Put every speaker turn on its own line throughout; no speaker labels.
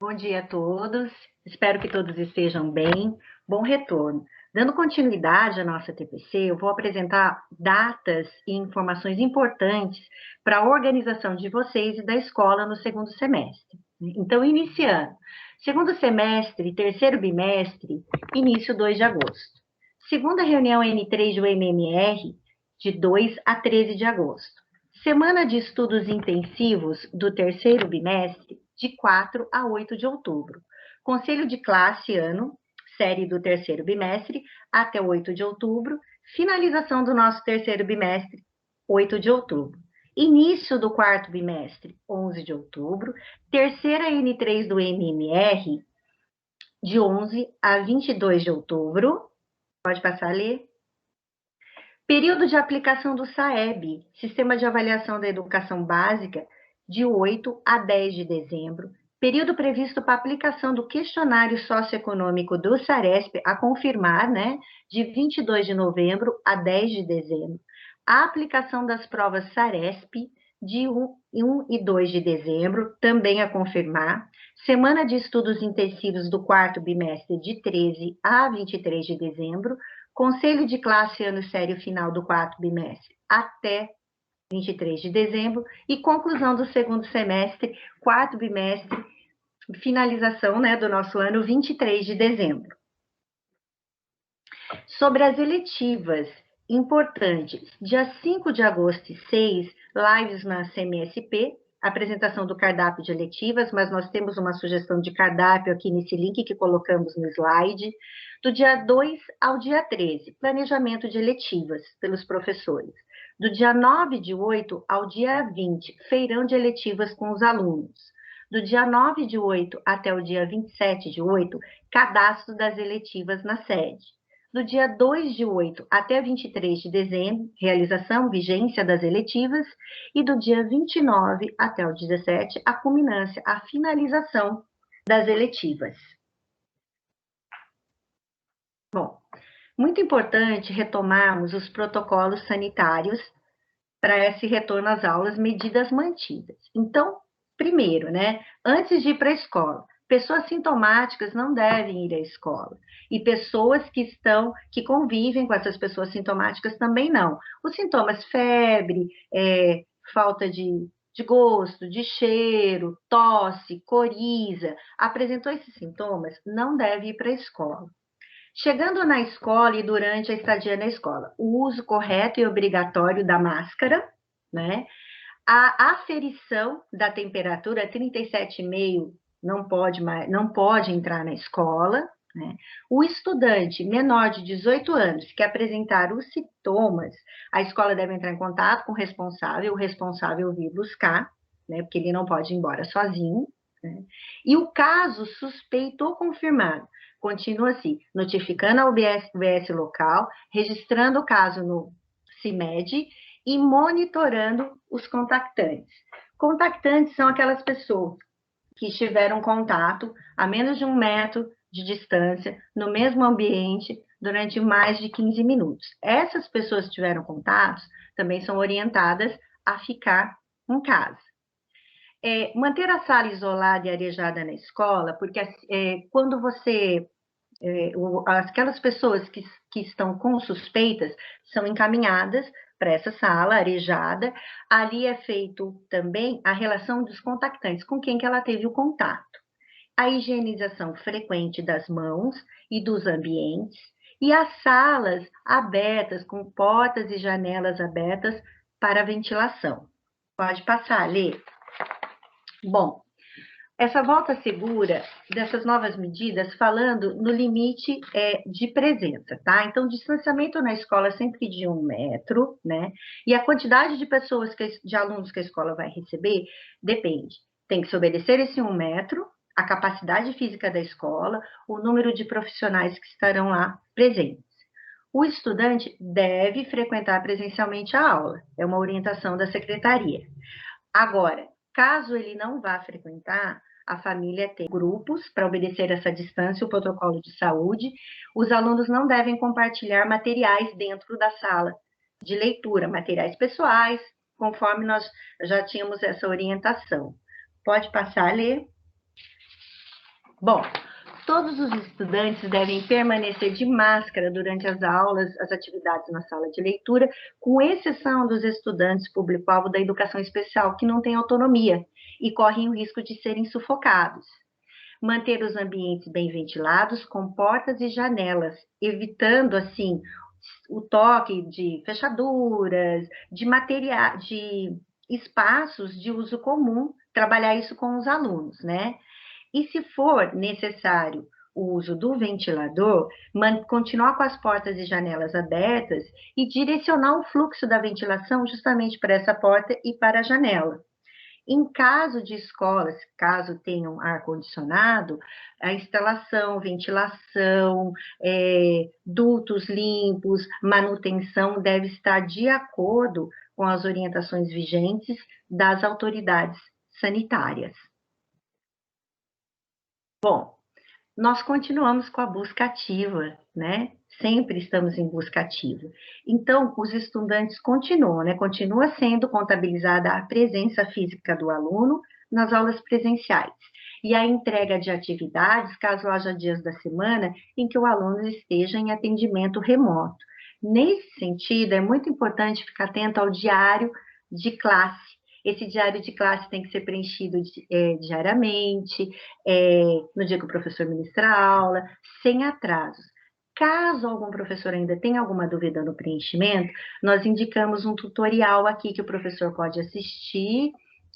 Bom dia a todos, espero que todos estejam bem. Bom retorno. Dando continuidade à nossa TPC, eu vou apresentar datas e informações importantes para a organização de vocês e da escola no segundo semestre. Então, iniciando. Segundo semestre, terceiro bimestre, início 2 de agosto. Segunda reunião N3 do MMR, de 2 a 13 de agosto. Semana de estudos intensivos do terceiro bimestre, de 4 a 8 de outubro. Conselho de classe ano, série do terceiro bimestre, até 8 de outubro. Finalização do nosso terceiro bimestre, 8 de outubro. Início do quarto bimestre, 11 de outubro. Terceira N3 do MMR, de 11 a 22 de outubro. Pode passar a ler. Período de aplicação do SAEB, Sistema de Avaliação da Educação Básica, de 8 a 10 de dezembro. Período previsto para aplicação do questionário socioeconômico do SARESP, a confirmar, né? De 22 de novembro a 10 de dezembro. A aplicação das provas SARESP, de 1 e 2 de dezembro, também a confirmar. Semana de estudos intensivos do quarto bimestre, de 13 a 23 de dezembro. Conselho de classe ano sério final do quarto bimestre até 23 de dezembro e conclusão do segundo semestre, quarto bimestre, finalização, né, do nosso ano, 23 de dezembro. Sobre as eletivas, importante, dia 5 de agosto e 6, lives na CMSP, apresentação do cardápio de eletivas, mas nós temos uma sugestão de cardápio aqui nesse link que colocamos no slide. Do dia 2 ao dia 13, planejamento de eletivas pelos professores. Do dia 9 de 8 ao dia 20, feirão de eletivas com os alunos. Do dia 9 de 8 até o dia 27 de 8, cadastro das eletivas na sede. Do dia 2 de 8 até 23 de dezembro, realização, vigência das eletivas, e do dia 29 até o 17, a culminância, a finalização das eletivas. Bom, muito importante retomarmos os protocolos sanitários para esse retorno às aulas, medidas mantidas. Então, primeiro, né, antes de ir para a escola, pessoas sintomáticas não devem ir à escola. E pessoas que convivem com essas pessoas sintomáticas também não. Os sintomas febre, falta de gosto, de cheiro, tosse, coriza, apresentou esses sintomas, não deve ir para a escola. Chegando na escola e durante a estadia na escola, o uso correto e obrigatório da máscara, né? A aferição da temperatura 37,5 não pode entrar na escola, né? O estudante menor de 18 anos que apresentar os sintomas, a escola deve entrar em contato com o responsável vir buscar, né? Porque ele não pode ir embora sozinho, né? E o caso suspeito ou confirmado, continua assim, notificando a UBS local, registrando o caso no CIMED e monitorando os contactantes. Contactantes são aquelas pessoas que tiveram contato a menos de 1 metro de distância, no mesmo ambiente, durante mais de 15 minutos. Essas pessoas que tiveram contatos também são orientadas a ficar em casa. Manter a sala isolada e arejada na escola, porque quando aquelas pessoas que estão com suspeitas são encaminhadas para essa sala arejada. Ali é feito também a relação dos contactantes, com quem que ela teve o contato. A higienização frequente das mãos e dos ambientes, e as salas abertas, com portas e janelas abertas para ventilação. Pode passar, Lê. Bom, essa volta segura dessas novas medidas, falando no limite de presença, tá? Então, distanciamento na escola sempre de 1 metro, né? E a quantidade de pessoas, de alunos que a escola vai receber, depende. Tem que se obedecer esse 1 metro, a capacidade física da escola, o número de profissionais que estarão lá presentes. O estudante deve frequentar presencialmente a aula, é uma orientação da secretaria. Agora, caso ele não vá frequentar, a família tem grupos para obedecer essa distância, o protocolo de saúde. Os alunos não devem compartilhar materiais dentro da sala de leitura, materiais pessoais, conforme nós já tínhamos essa orientação. Pode passar a ler. Bom, todos os estudantes devem permanecer de máscara durante as aulas, as atividades na sala de leitura, com exceção dos estudantes público-alvo da educação especial, que não têm autonomia e correm o risco de serem sufocados. Manter os ambientes bem ventilados, com portas e janelas, evitando, assim, o toque de fechaduras, de material, de espaços de uso comum, trabalhar isso com os alunos, né? E se for necessário o uso do ventilador, continuar com as portas e janelas abertas e direcionar o fluxo da ventilação justamente para essa porta e para a janela. Em caso de escolas, caso tenham ar-condicionado, a instalação, ventilação, dutos limpos, manutenção deve estar de acordo com as orientações vigentes das autoridades sanitárias. Bom, nós continuamos com a busca ativa, né? Sempre estamos em busca ativa. Então, os estudantes continuam, né? Continua sendo contabilizada a presença física do aluno nas aulas presenciais e a entrega de atividades, caso haja dias da semana em que o aluno esteja em atendimento remoto. Nesse sentido, é muito importante ficar atento ao diário de classe. Esse diário de classe tem que ser preenchido diariamente, no dia que o professor ministra a aula, sem atrasos. Caso algum professor ainda tenha alguma dúvida no preenchimento, nós indicamos um tutorial aqui que o professor pode assistir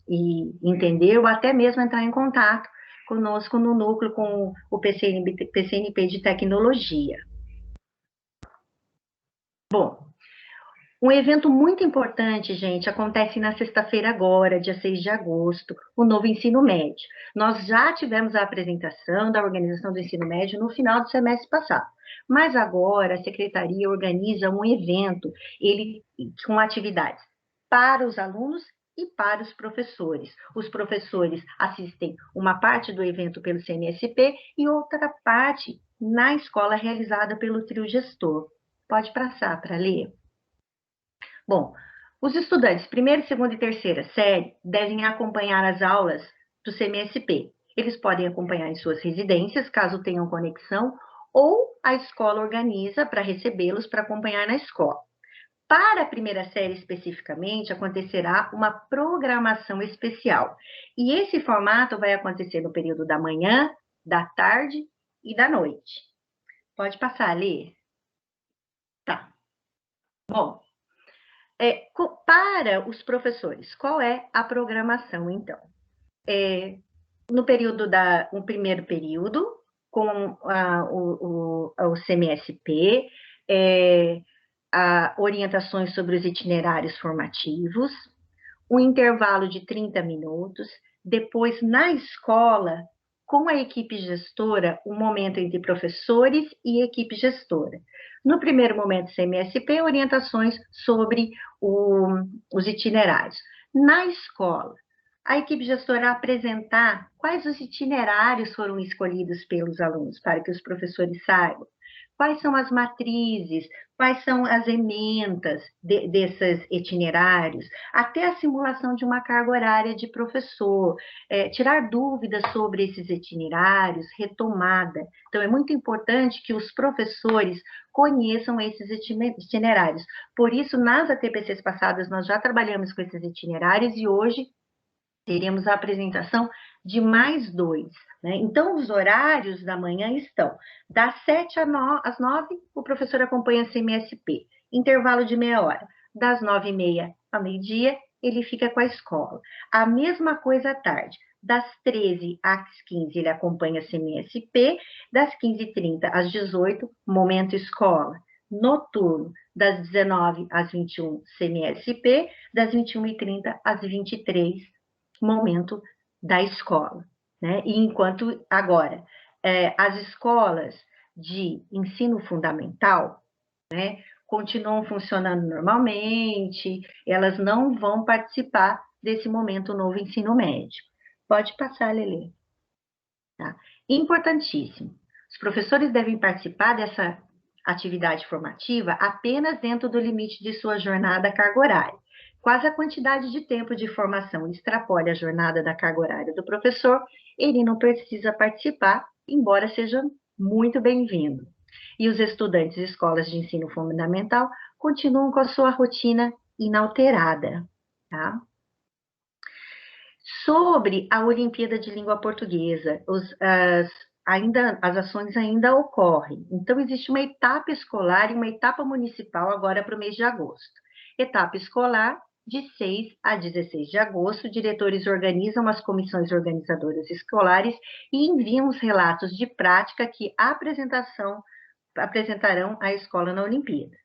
e entender, ou até mesmo entrar em contato conosco no núcleo com o PCNP de Tecnologia. Bom, um evento muito importante, gente, acontece na sexta-feira agora, dia 6 de agosto, o novo ensino médio. Nós já tivemos a apresentação da organização do ensino médio no final do semestre passado, mas agora a secretaria organiza um evento, ele com atividades para os alunos e para os professores. Os professores assistem uma parte do evento pelo CNSP e outra parte na escola realizada pelo trio gestor. Pode passar para ler. Bom, os estudantes primeira, segunda e terceira série devem acompanhar as aulas do CMSP. Eles podem acompanhar em suas residências, caso tenham conexão, ou a escola organiza para recebê-los para acompanhar na escola. Para a primeira série especificamente, acontecerá uma programação especial. E esse formato vai acontecer no período da manhã, da tarde e da noite. Pode passar ali? Tá. Bom, para os professores, qual é a programação, então? No período o primeiro período, com o CMSP, orientações sobre os itinerários formativos, um intervalo de 30 minutos, depois na escola, com a equipe gestora, um momento entre professores e equipe gestora. No primeiro momento, CMSP, orientações sobre os itinerários. Na escola, a equipe gestora apresentar quais os itinerários foram escolhidos pelos alunos, para que os professores saibam. Quais são as matrizes, quais são as emendas desses itinerários, até a simulação de uma carga horária de professor, tirar dúvidas sobre esses itinerários, retomada. Então, é muito importante que os professores conheçam esses itinerários. Por isso, nas ATPCs passadas, nós já trabalhamos com esses itinerários e hoje teremos a apresentação de mais 2. Né? Então, os horários da manhã estão das 7 às 9, o professor acompanha CMSP, intervalo de meia hora. Das 9h30 ao meio-dia, ele fica com a escola. A mesma coisa à tarde. Das 13 às 15, ele acompanha CMSP. Das 15h30 às 18, momento escola. Noturno, das 19 às 21, CMSP. Das 21h30 às 23, momento da escola. Né? E enquanto agora, as escolas de ensino fundamental, né, continuam funcionando normalmente, elas não vão participar desse momento novo ensino médio. Pode passar, Lelê. Tá? Importantíssimo. Os professores devem participar dessa atividade formativa apenas dentro do limite de sua jornada carga horária. Quase a quantidade de tempo de formação extrapole a jornada da carga horária do professor, ele não precisa participar embora seja muito bem-vindo. E os estudantes de escolas de ensino fundamental continuam com a sua rotina inalterada, tá? Sobre a Olimpíada de Língua Portuguesa, as ações ainda ocorrem. Então, existe uma etapa escolar e uma etapa municipal agora para o mês de agosto. Etapa escolar, de 6 a 16 de agosto, diretores organizam as comissões organizadoras escolares e enviam os relatos de prática que apresentarão a escola na Olimpíada.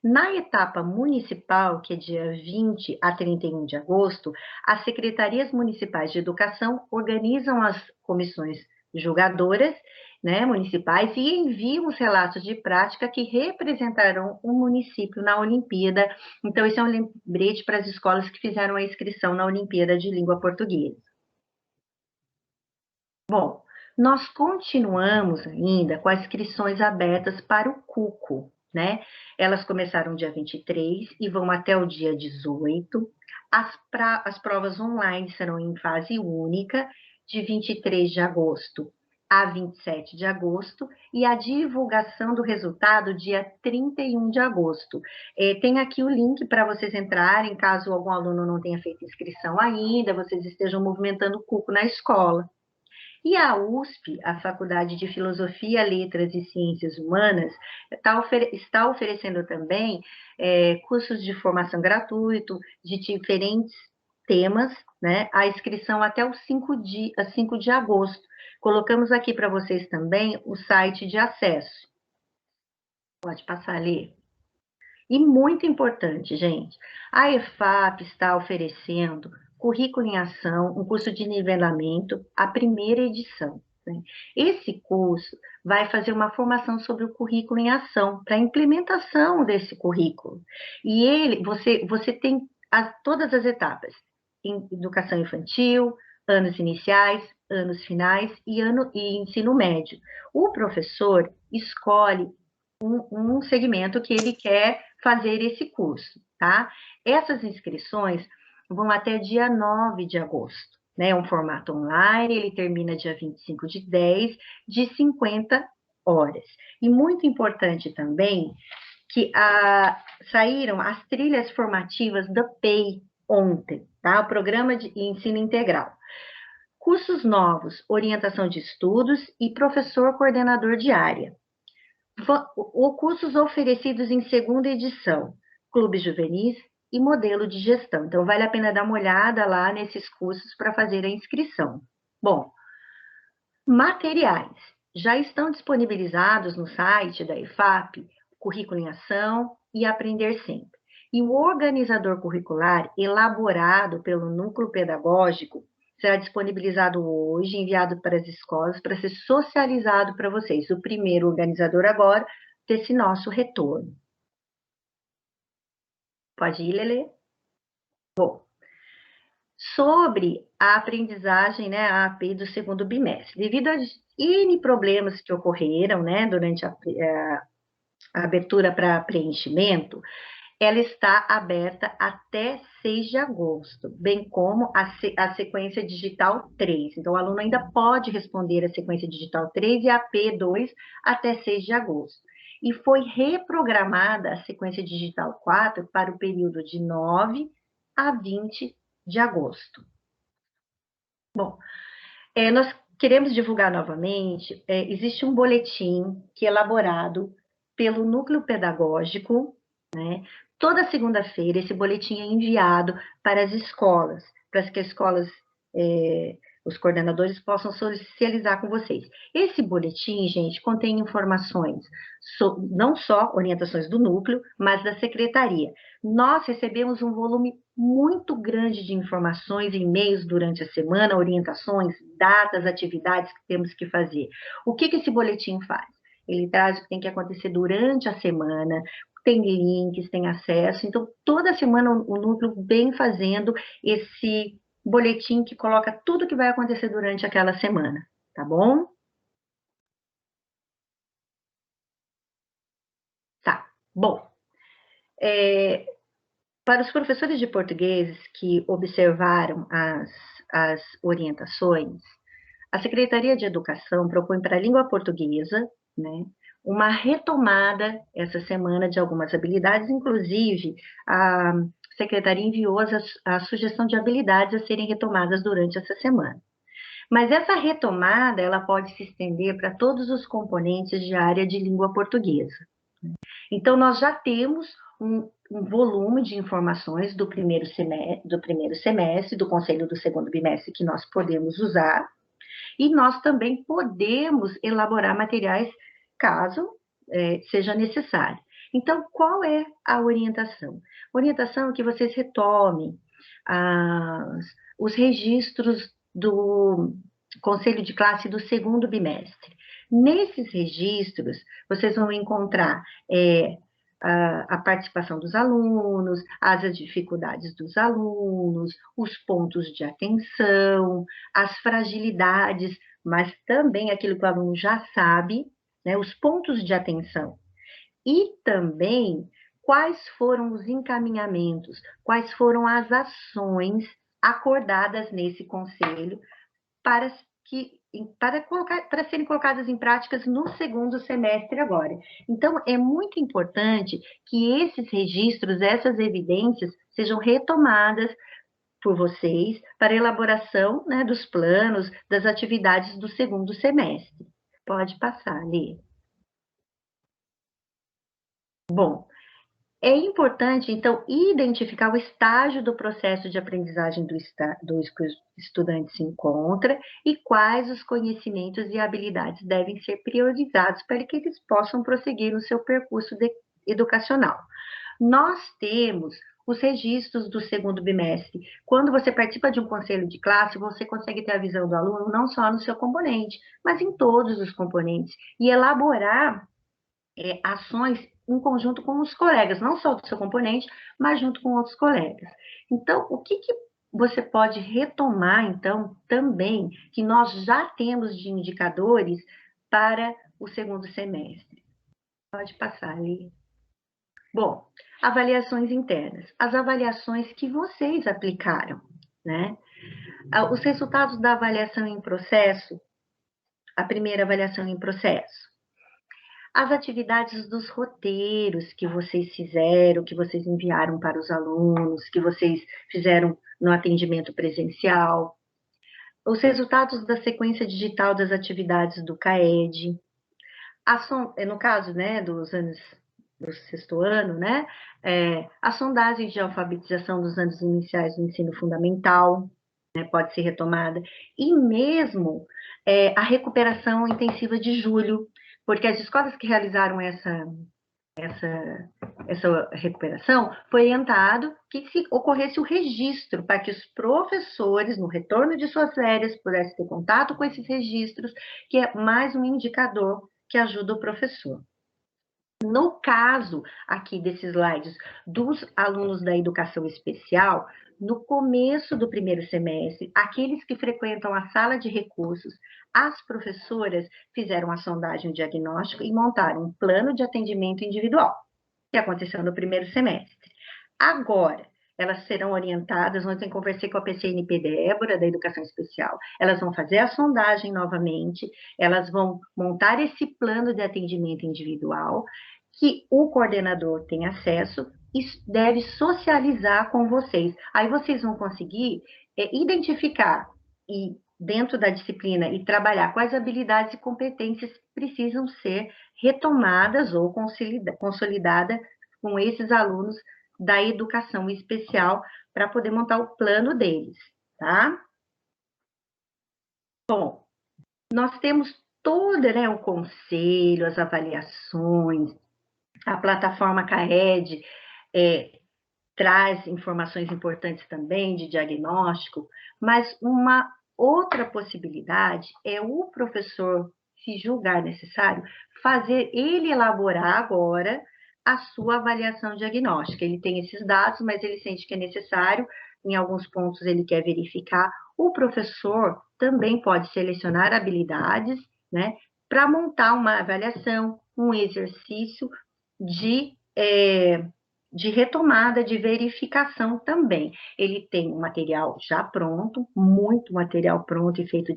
Na etapa municipal, que é dia 20 a 31 de agosto, as secretarias municipais de educação organizam as comissões julgadoras, né, municipais, e enviam os relatos de prática que representarão o município na Olimpíada. Então, esse é um lembrete para as escolas que fizeram a inscrição na Olimpíada de Língua Portuguesa. Bom, nós continuamos ainda com as inscrições abertas para o CUCO, né? Elas começaram dia 23 e vão até o dia 18. As provas online serão em fase única, de 23 de agosto a 27 de agosto, e a divulgação do resultado dia 31 de agosto. Tem aqui o link para vocês entrarem, caso algum aluno não tenha feito inscrição ainda, vocês estejam movimentando o CUCO na escola. E a USP, a Faculdade de Filosofia, Letras e Ciências Humanas, está oferecendo também cursos de formação gratuito de diferentes temas, né? A inscrição até os 5 de agosto. Colocamos aqui para vocês também o site de acesso. Pode passar ali. E muito importante, gente, a EFAP está oferecendo Currículo em Ação, um curso de nivelamento, a primeira edição. Né? Esse curso vai fazer uma formação sobre o currículo em ação, para a implementação desse currículo. E você tem todas as etapas, em educação infantil, anos iniciais, anos finais e ensino médio. O professor escolhe um segmento que ele quer fazer esse curso, tá? Essas inscrições vão até dia 9 de agosto, né? É um formato online, ele termina dia 25 de 10, de 50 horas. E muito importante também que saíram as trilhas formativas da PEI ontem, tá? O Programa de Ensino Integral. Cursos novos, orientação de estudos e professor coordenador de área. Cursos oferecidos em segunda edição, clubes juvenis e modelo de gestão. Então, vale a pena dar uma olhada lá nesses cursos para fazer a inscrição. Bom, materiais. Já estão disponibilizados no site da EFAP, Currículo em Ação e Aprender Sempre. E o organizador curricular, elaborado pelo núcleo pedagógico, será disponibilizado hoje, enviado para as escolas, para ser socializado para vocês. O primeiro organizador agora desse nosso retorno. Pode ir, Lelê? Bom, sobre a aprendizagem, né, a AP do segundo bimestre. Devido a N problemas que ocorreram, né, durante a abertura para preenchimento, ela está aberta até 6 de agosto, bem como a sequência digital 3. Então, o aluno ainda pode responder a sequência digital 3 e a P2 até 6 de agosto. E foi reprogramada a sequência digital 4 para o período de 9 a 20 de agosto. Bom, nós queremos divulgar novamente, existe um boletim que é elaborado pelo núcleo pedagógico, né? Toda segunda-feira, esse boletim é enviado para as escolas, para que as escolas, os coordenadores possam socializar com vocês. Esse boletim, gente, contém informações, não só orientações do núcleo, mas da secretaria. Nós recebemos um volume muito grande de informações, e-mails durante a semana, orientações, datas, atividades que temos que fazer. O que esse boletim faz? Ele traz o que tem que acontecer durante a semana, tem links, tem acesso. Então, toda semana o núcleo vem fazendo esse boletim que coloca tudo que vai acontecer durante aquela semana, tá bom? Tá, bom. Para os professores de português que observaram as orientações, a Secretaria de Educação propõe para a língua portuguesa, né, uma retomada essa semana de algumas habilidades, inclusive a Secretaria enviou a sugestão de habilidades a serem retomadas durante essa semana. Mas essa retomada, ela pode se estender para todos os componentes de área de língua portuguesa. Então, nós já temos um volume de informações do primeiro semestre, do conselho do segundo bimestre, que nós podemos usar, e nós também podemos elaborar materiais caso seja necessário. Então, qual é a orientação? A orientação é que vocês retomem os registros do conselho de classe do segundo bimestre. Nesses registros, vocês vão encontrar a participação dos alunos, as dificuldades dos alunos, os pontos de atenção, as fragilidades, mas também aquilo que o aluno já sabe, né, os pontos de atenção. E também quais foram os encaminhamentos, quais foram as ações acordadas nesse conselho para serem colocadas em práticas no segundo semestre agora. Então, é muito importante que esses registros, essas evidências, sejam retomadas por vocês para elaboração, né, dos planos, das atividades do segundo semestre. Pode passar, Lê. Bom, é importante, então, identificar o estágio do processo de aprendizagem do que o estudante se encontra e quais os conhecimentos e habilidades devem ser priorizados para que eles possam prosseguir no seu percurso educacional. Nós temos os registros do segundo bimestre. Quando você participa de um conselho de classe, você consegue ter a visão do aluno não só no seu componente, mas em todos os componentes, e elaborar ações em conjunto com os colegas, não só do seu componente, mas junto com outros colegas. Então, o que você pode retomar, então, também, que nós já temos de indicadores para o segundo semestre? Pode passar ali. Bom, avaliações internas. As avaliações que vocês aplicaram, né? Os resultados da avaliação em processo, a primeira avaliação em processo. As atividades dos roteiros que vocês fizeram, que vocês enviaram para os alunos, que vocês fizeram no atendimento presencial. Os resultados da sequência digital das atividades do CAED. No caso, né, do sexto ano, né, a sondagem de alfabetização dos anos iniciais do ensino fundamental, né, pode ser retomada. E mesmo a recuperação intensiva de julho, porque as escolas que realizaram essa recuperação, foi orientado que se ocorresse o registro, para que os professores, no retorno de suas férias, pudessem ter contato com esses registros, que é mais um indicador que ajuda o professor. No caso aqui desses slides dos alunos da educação especial, no começo do primeiro semestre, aqueles que frequentam a sala de recursos, as professoras fizeram a sondagem diagnóstica e montaram um plano de atendimento individual, que aconteceu no primeiro semestre. Agora, elas serão orientadas, ontem conversei com a PCNP Débora, da Educação Especial, elas vão fazer a sondagem novamente, elas vão montar esse plano de atendimento individual, que o coordenador tem acesso e deve socializar com vocês. Aí vocês vão conseguir identificar e dentro da disciplina e trabalhar quais habilidades e competências precisam ser retomadas ou consolidadas com esses alunos da educação especial para poder montar o plano deles, tá? Bom, nós temos todo, né, o conselho, as avaliações, a plataforma CAED traz informações importantes também de diagnóstico, mas uma outra possibilidade é o professor, se julgar necessário, fazer ele elaborar agora a sua avaliação diagnóstica. Ele tem esses dados, mas ele sente que é necessário, em alguns pontos ele quer verificar. O professor também pode selecionar habilidades, né, para montar uma avaliação, um exercício de de retomada, de verificação também. Ele tem um material já pronto, muito material pronto e feito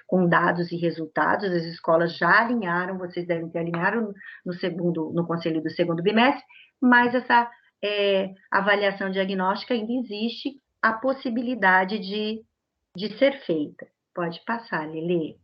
com dados e resultados. As escolas já alinharam, vocês devem ter alinhado no conselho do segundo bimestre, mas essa avaliação diagnóstica ainda existe a possibilidade de ser feita. Pode passar, Lelê.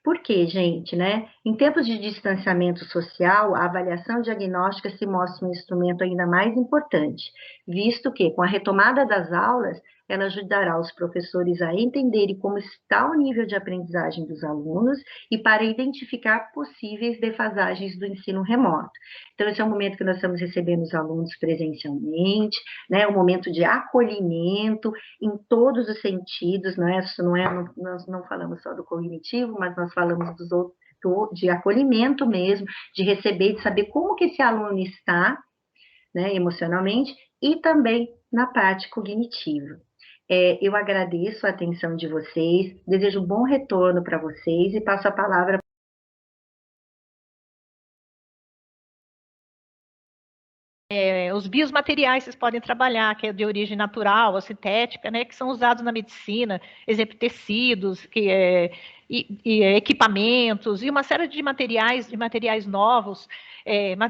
Por quê, gente, né? Em tempos de distanciamento social, a avaliação diagnóstica se mostra um instrumento ainda mais importante, visto que, com a retomada das aulas, ela ajudará os professores a entenderem como está o nível de aprendizagem dos alunos e para identificar possíveis defasagens do ensino remoto. Então, esse é um momento que nós estamos recebendo os alunos presencialmente, né? Um momento de acolhimento em todos os sentidos, nós não falamos só do cognitivo, mas nós falamos dos outros, de acolhimento mesmo, de receber, de saber como que esse aluno está, né, emocionalmente, e também na parte cognitiva. Eu agradeço a atenção de vocês, desejo um bom retorno para vocês e passo a palavra.
Os biomateriais vocês podem trabalhar, que é de origem natural ou sintética, né, que são usados na medicina, exemplo, tecidos, e equipamentos, e uma série de materiais novos.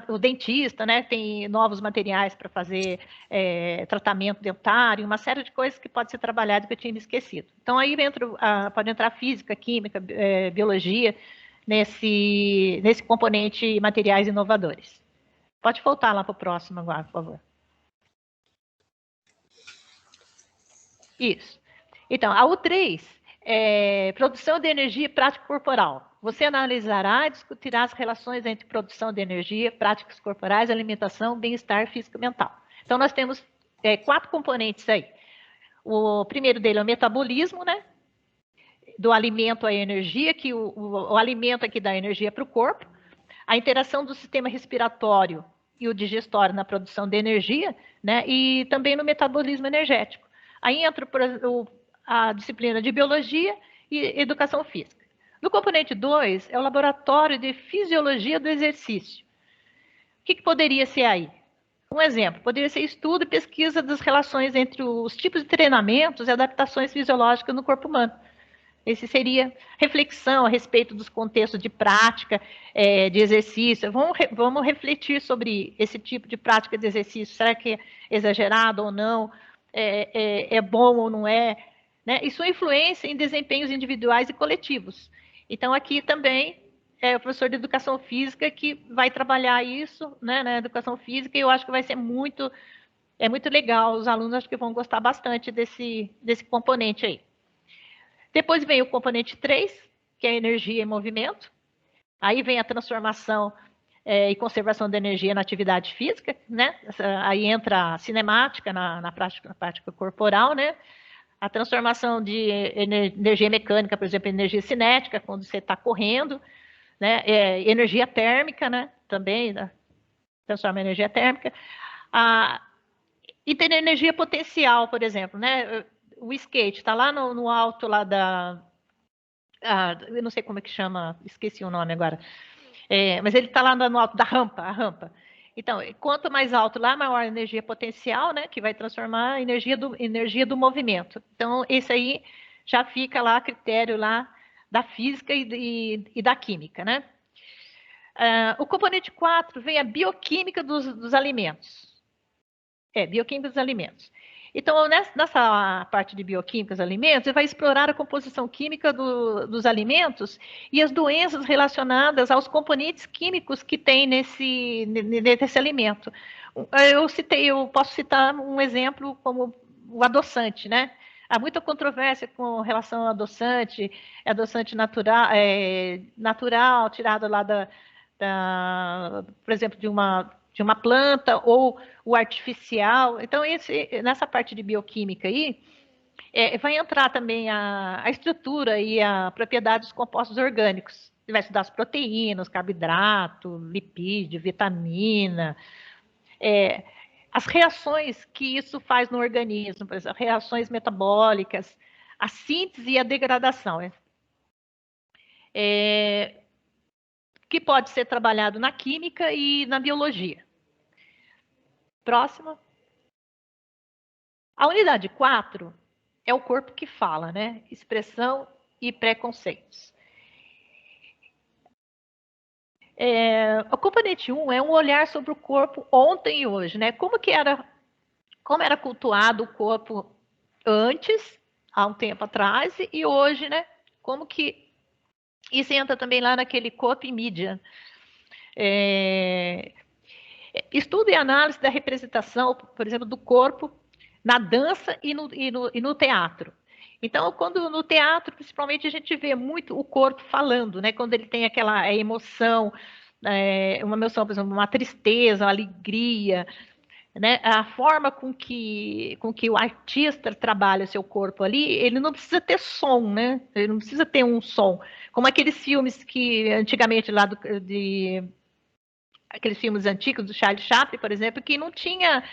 O dentista, né, tem novos materiais para fazer tratamento dentário, uma série de coisas que pode ser trabalhado que eu tinha me esquecido. Então, aí pode entrar física, química, biologia, nesse componente materiais inovadores. Pode voltar lá para o próximo agora, por favor. Isso. Então, a U3 é produção de energia e prática corporal. Você analisará e discutirá as relações entre produção de energia, práticas corporais, alimentação, bem-estar físico e mental. Então, nós temos 4 componentes aí. O primeiro dele é o metabolismo, né? Do alimento à energia, que o alimento aqui dá energia para o corpo. A interação do sistema respiratório e o digestório na produção de energia, né? E também no metabolismo energético. Aí entra a disciplina de biologia e educação física. No componente 2 é o laboratório de fisiologia do exercício. O que poderia ser aí? Um exemplo, poderia ser estudo e pesquisa das relações entre os tipos de treinamentos e adaptações fisiológicas no corpo humano. Esse seria reflexão a respeito dos contextos de prática, de exercício. Vamos refletir sobre esse tipo de prática de exercício. Será que é exagerado ou não? É bom ou não é? Né? E sua influência em desempenhos individuais e coletivos. Então, aqui também é o professor de educação física que vai trabalhar isso, né, na educação física, e eu acho que vai ser muito legal. Os alunos acho que vão gostar bastante desse componente aí. Depois vem o componente 3, que é energia e movimento. Aí vem a transformação e conservação da energia na atividade física, né? Aí entra a cinemática na prática corporal, né? A transformação de energia mecânica, por exemplo, energia cinética, quando você está correndo, né? Energia térmica, né? Também, né? Transforma em energia térmica. E tem energia potencial, por exemplo, né? O skate está lá no alto lá eu não sei como é que chama, esqueci o nome agora. Mas ele está lá no alto da rampa, a rampa. Então, quanto mais alto lá, maior a energia potencial, né? Que vai transformar a energia do movimento. Então, esse aí já fica lá a critério lá da física e da química, né? O componente 4 vem a bioquímica dos alimentos. Bioquímica dos alimentos. Então, nessa parte de bioquímica dos alimentos, você vai explorar a composição química dos alimentos e as doenças relacionadas aos componentes químicos que tem nesse alimento. Eu posso citar um exemplo como o adoçante, né? Há muita controvérsia com relação ao adoçante natural, tirado lá por exemplo, de uma planta, ou o artificial. Então, nessa parte de bioquímica aí, vai entrar também a estrutura e a propriedade dos compostos orgânicos. Você vai estudar as proteínas, carboidrato, lipídio, vitamina, as reações que isso faz no organismo, por exemplo, reações metabólicas, a síntese e a degradação. Que pode ser trabalhado na química e na biologia. Próxima. A unidade 4 é o corpo que fala, né? Expressão e preconceitos. O componente 1 é um olhar sobre o corpo ontem e hoje, né? Como era cultuado o corpo antes, há um tempo atrás, e hoje, né? Como que isso entra também lá naquele corpo e mídia. Estudo e análise da representação, por exemplo, do corpo na dança e no teatro. Então, quando no teatro, principalmente, a gente vê muito o corpo falando, né? Quando ele tem aquela emoção, uma emoção, por exemplo, uma tristeza, uma alegria, né? A forma com que o artista trabalha seu corpo ali, ele não precisa ter som, né? Ele não precisa ter um som. Como aqueles filmes que antigamente lá aqueles filmes antigos do Charlie Chaplin, por exemplo, que não tinha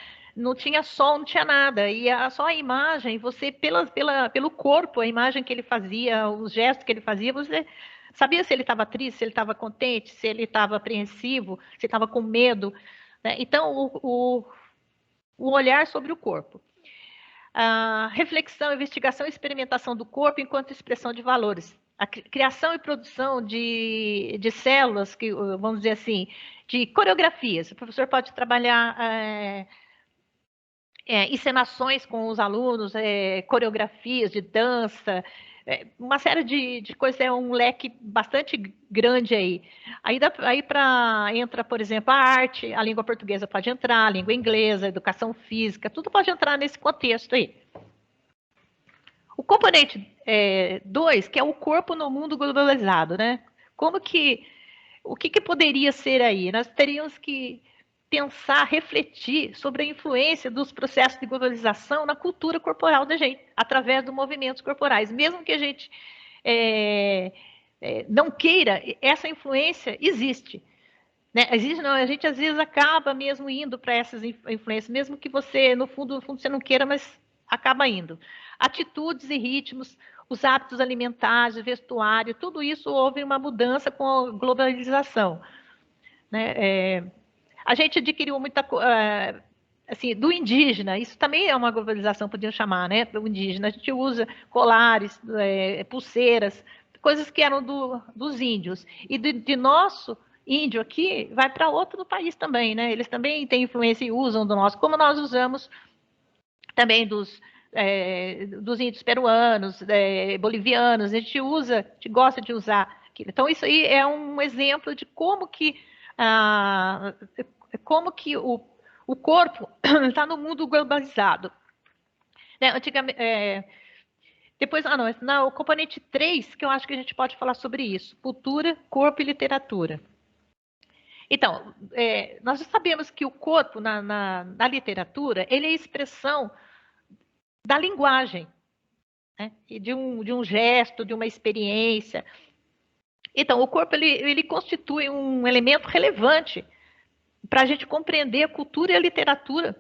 som, não tinha nada, e só a imagem, você, pelo corpo, a imagem que ele fazia, os gestos que ele fazia, você sabia se ele estava triste, se ele estava contente, se ele estava apreensivo, se ele estava com medo, né? Então, o olhar sobre o corpo. A reflexão, investigação e experimentação do corpo enquanto expressão de valores. A criação e produção de células, que, vamos dizer assim, de coreografias. O professor pode trabalhar encenações com os alunos, coreografias de dança, uma série de coisas, é um leque bastante grande aí. Aí entra, por exemplo, a arte, a língua portuguesa pode entrar, a língua inglesa, a educação física, tudo pode entrar nesse contexto aí. O componente 2, que é o corpo no mundo globalizado, né? O que poderia ser aí? Nós teríamos que pensar, refletir sobre a influência dos processos de globalização na cultura corporal da gente, através dos movimentos corporais. Mesmo que a gente não queira, essa influência existe. Né? Existe, não, a gente às vezes acaba mesmo indo para essas influências, mesmo que você, no fundo, você não queira, mas acaba indo. Atitudes e ritmos, os hábitos alimentares, vestuário, tudo isso houve uma mudança com a globalização. Né? A gente adquiriu muita coisa, assim, do indígena, isso também é uma globalização, podíamos chamar, né? O indígena, a gente usa colares, pulseiras, coisas que eram dos índios. E de nosso índio aqui, vai para outro do país também, né? Eles também têm influência e usam do nosso, como nós usamos também dos índios peruanos, bolivianos, a gente gosta de usar aquilo. Então, isso aí é um exemplo de como que o corpo está no mundo globalizado. Né? Antigamente, depois, o componente 3, que eu acho que a gente pode falar sobre isso, cultura, corpo e literatura. Então, nós já sabemos que o corpo na literatura, ele é a expressão da linguagem, né? E de um gesto, de uma experiência. Então, o corpo ele constitui um elemento relevante para a gente compreender a cultura e a literatura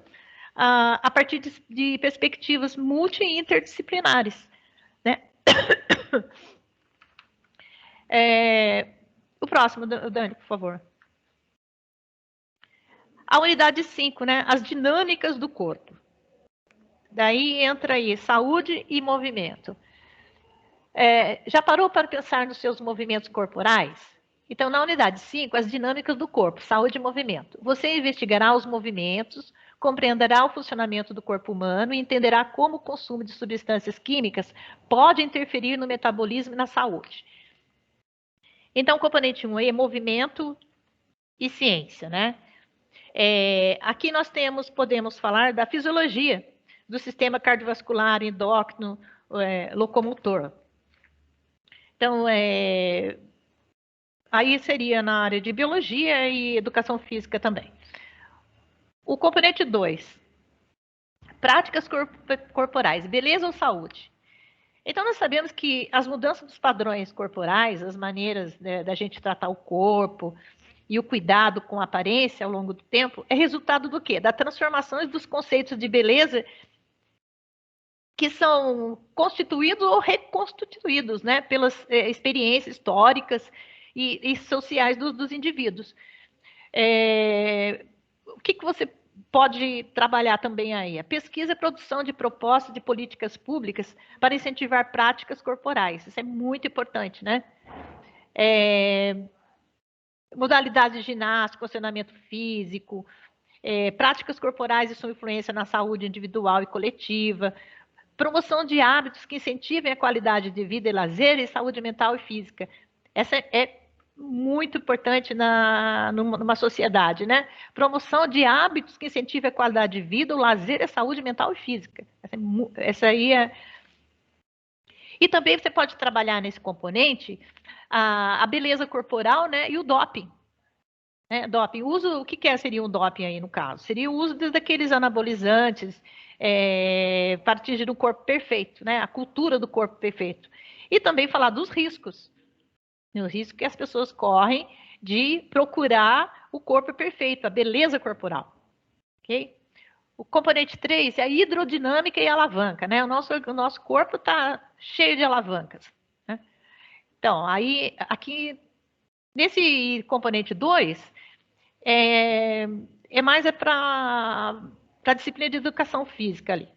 a partir de perspectivas multi e interdisciplinares. Né? O próximo, Dani, por favor. A unidade 5, né? As dinâmicas do corpo. Daí entra aí saúde e movimento. Já parou para pensar nos seus movimentos corporais? Então, na unidade 5, as dinâmicas do corpo, saúde e movimento. Você investigará os movimentos, compreenderá o funcionamento do corpo humano e entenderá como o consumo de substâncias químicas pode interferir no metabolismo e na saúde. Então, o componente 1 é movimento e ciência, né? Aqui nós podemos falar da fisiologia do sistema cardiovascular, endócrino, locomotor. Então, aí seria na área de biologia e educação física também. O componente 2, práticas corporais, beleza ou saúde? Então, nós sabemos que as mudanças dos padrões corporais, as maneiras da gente tratar o corpo e o cuidado com a aparência ao longo do tempo, é resultado do quê? Das transformações dos conceitos de beleza que são constituídos ou reconstituídos, né, pelas experiências históricas e sociais dos indivíduos. O que você pode trabalhar também aí? A pesquisa e produção de propostas de políticas públicas para incentivar práticas corporais. Isso é muito importante, né? Modalidades de ginástica, condicionamento físico, práticas corporais e sua influência na saúde individual e coletiva, promoção de hábitos que incentivem a qualidade de vida e lazer e saúde mental e física. Essa é muito importante numa sociedade, né? Promoção de hábitos que incentivem a qualidade de vida, o lazer e a saúde mental e física. Essa aí é... E também você pode trabalhar nesse componente a beleza corporal, né? E o doping. Doping. O que seria um doping aí no caso? Seria o uso daqueles anabolizantes para atingir um corpo perfeito, né? A cultura do corpo perfeito. E também falar dos riscos. O risco que as pessoas correm de procurar o corpo perfeito, a beleza corporal. Ok? O componente 3 é a hidrodinâmica e a alavanca, né? O nosso corpo está cheio de alavancas. Né? Então, aí, aqui, nesse componente 2, mais para a disciplina de educação física ali.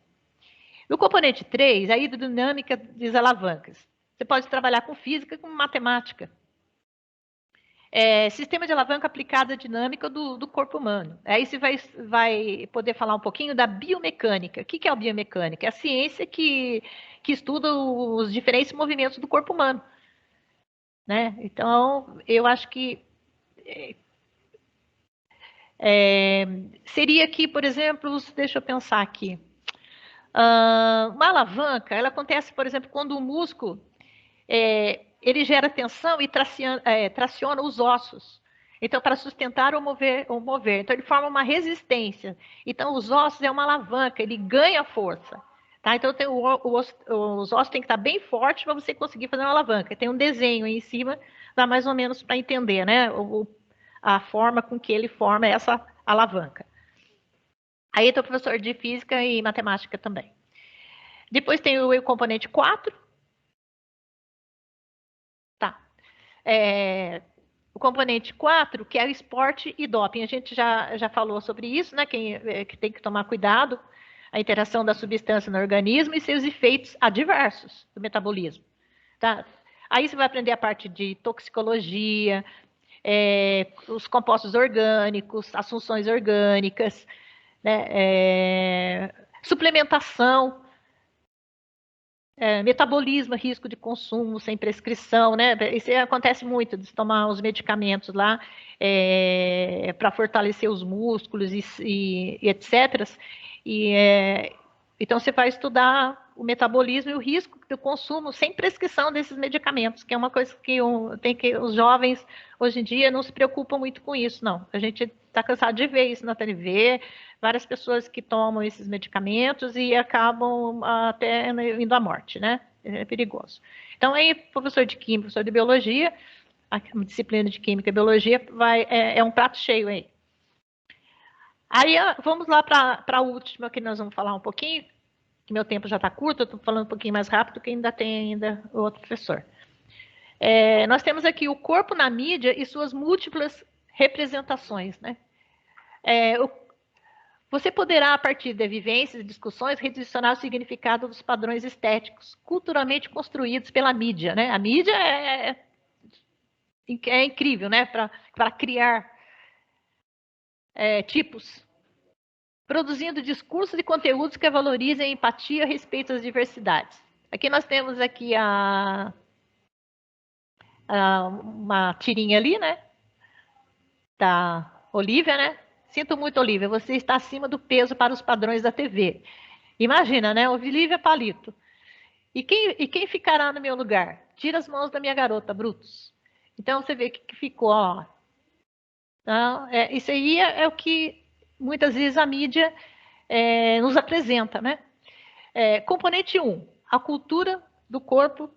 No componente 3, a hidrodinâmica das alavancas. Você pode trabalhar com física e com matemática. Sistema de alavanca aplicada à dinâmica do corpo humano. Aí você vai poder falar um pouquinho da biomecânica. O que é a biomecânica? É a ciência que estuda os diferentes movimentos do corpo humano. Né? Então, eu acho que seria aqui, por exemplo, deixa eu pensar aqui. Uma alavanca, ela acontece, por exemplo, quando o músculo ele gera tensão e traciona os ossos. Então, para sustentar ou mover. Então, ele forma uma resistência. Então, os ossos é uma alavanca, ele ganha força. Tá? Então, os ossos têm que estar bem fortes para você conseguir fazer uma alavanca. Tem um desenho aí em cima, dá mais ou menos para entender, né? A forma com que ele forma essa alavanca. Aí, estou professor de física e matemática também. Depois tem o componente 4. Tá. O componente 4, que é o esporte e doping. A gente já falou sobre isso, né? Que tem que tomar cuidado, a interação da substância no organismo e seus efeitos adversos do metabolismo. Tá? Aí você vai aprender a parte de toxicologia, os compostos orgânicos, as funções orgânicas, né? Suplementação, metabolismo, risco de consumo sem prescrição, né? Isso acontece muito, de tomar os medicamentos lá para fortalecer os músculos e etc. Então, você vai estudar o metabolismo e o risco do consumo sem prescrição desses medicamentos, que é uma coisa que os jovens, hoje em dia, não se preocupam muito com isso, não. A gente está cansado de ver isso na TV, várias pessoas que tomam esses medicamentos e acabam até indo à morte, né? É perigoso. Então, aí, professor de química, professor de biologia, a disciplina de química e biologia é um prato cheio aí. Aí, vamos lá para a última, que nós vamos falar um pouquinho, que meu tempo já está curto, eu estou falando um pouquinho mais rápido, que ainda tem o outro professor. Nós temos aqui o corpo na mídia e suas múltiplas representações, né? Você poderá, a partir de vivências e discussões, redirecionar o significado dos padrões estéticos culturalmente construídos pela mídia, né? A mídia é incrível, né? Para criar tipos, produzindo discursos e conteúdos que valorizem a empatia a respeito das diversidades. Aqui nós temos aqui uma tirinha ali, né? Da Olivia, né? Sinto muito, Olivia, você está acima do peso para os padrões da TV. Imagina, né? Olivia Palito. E quem ficará no meu lugar? Tira as mãos da minha garota, Brutus. Então, você vê que ficou, ó. Então, isso aí é o que muitas vezes a mídia nos apresenta, né? Componente 1, a cultura do corpo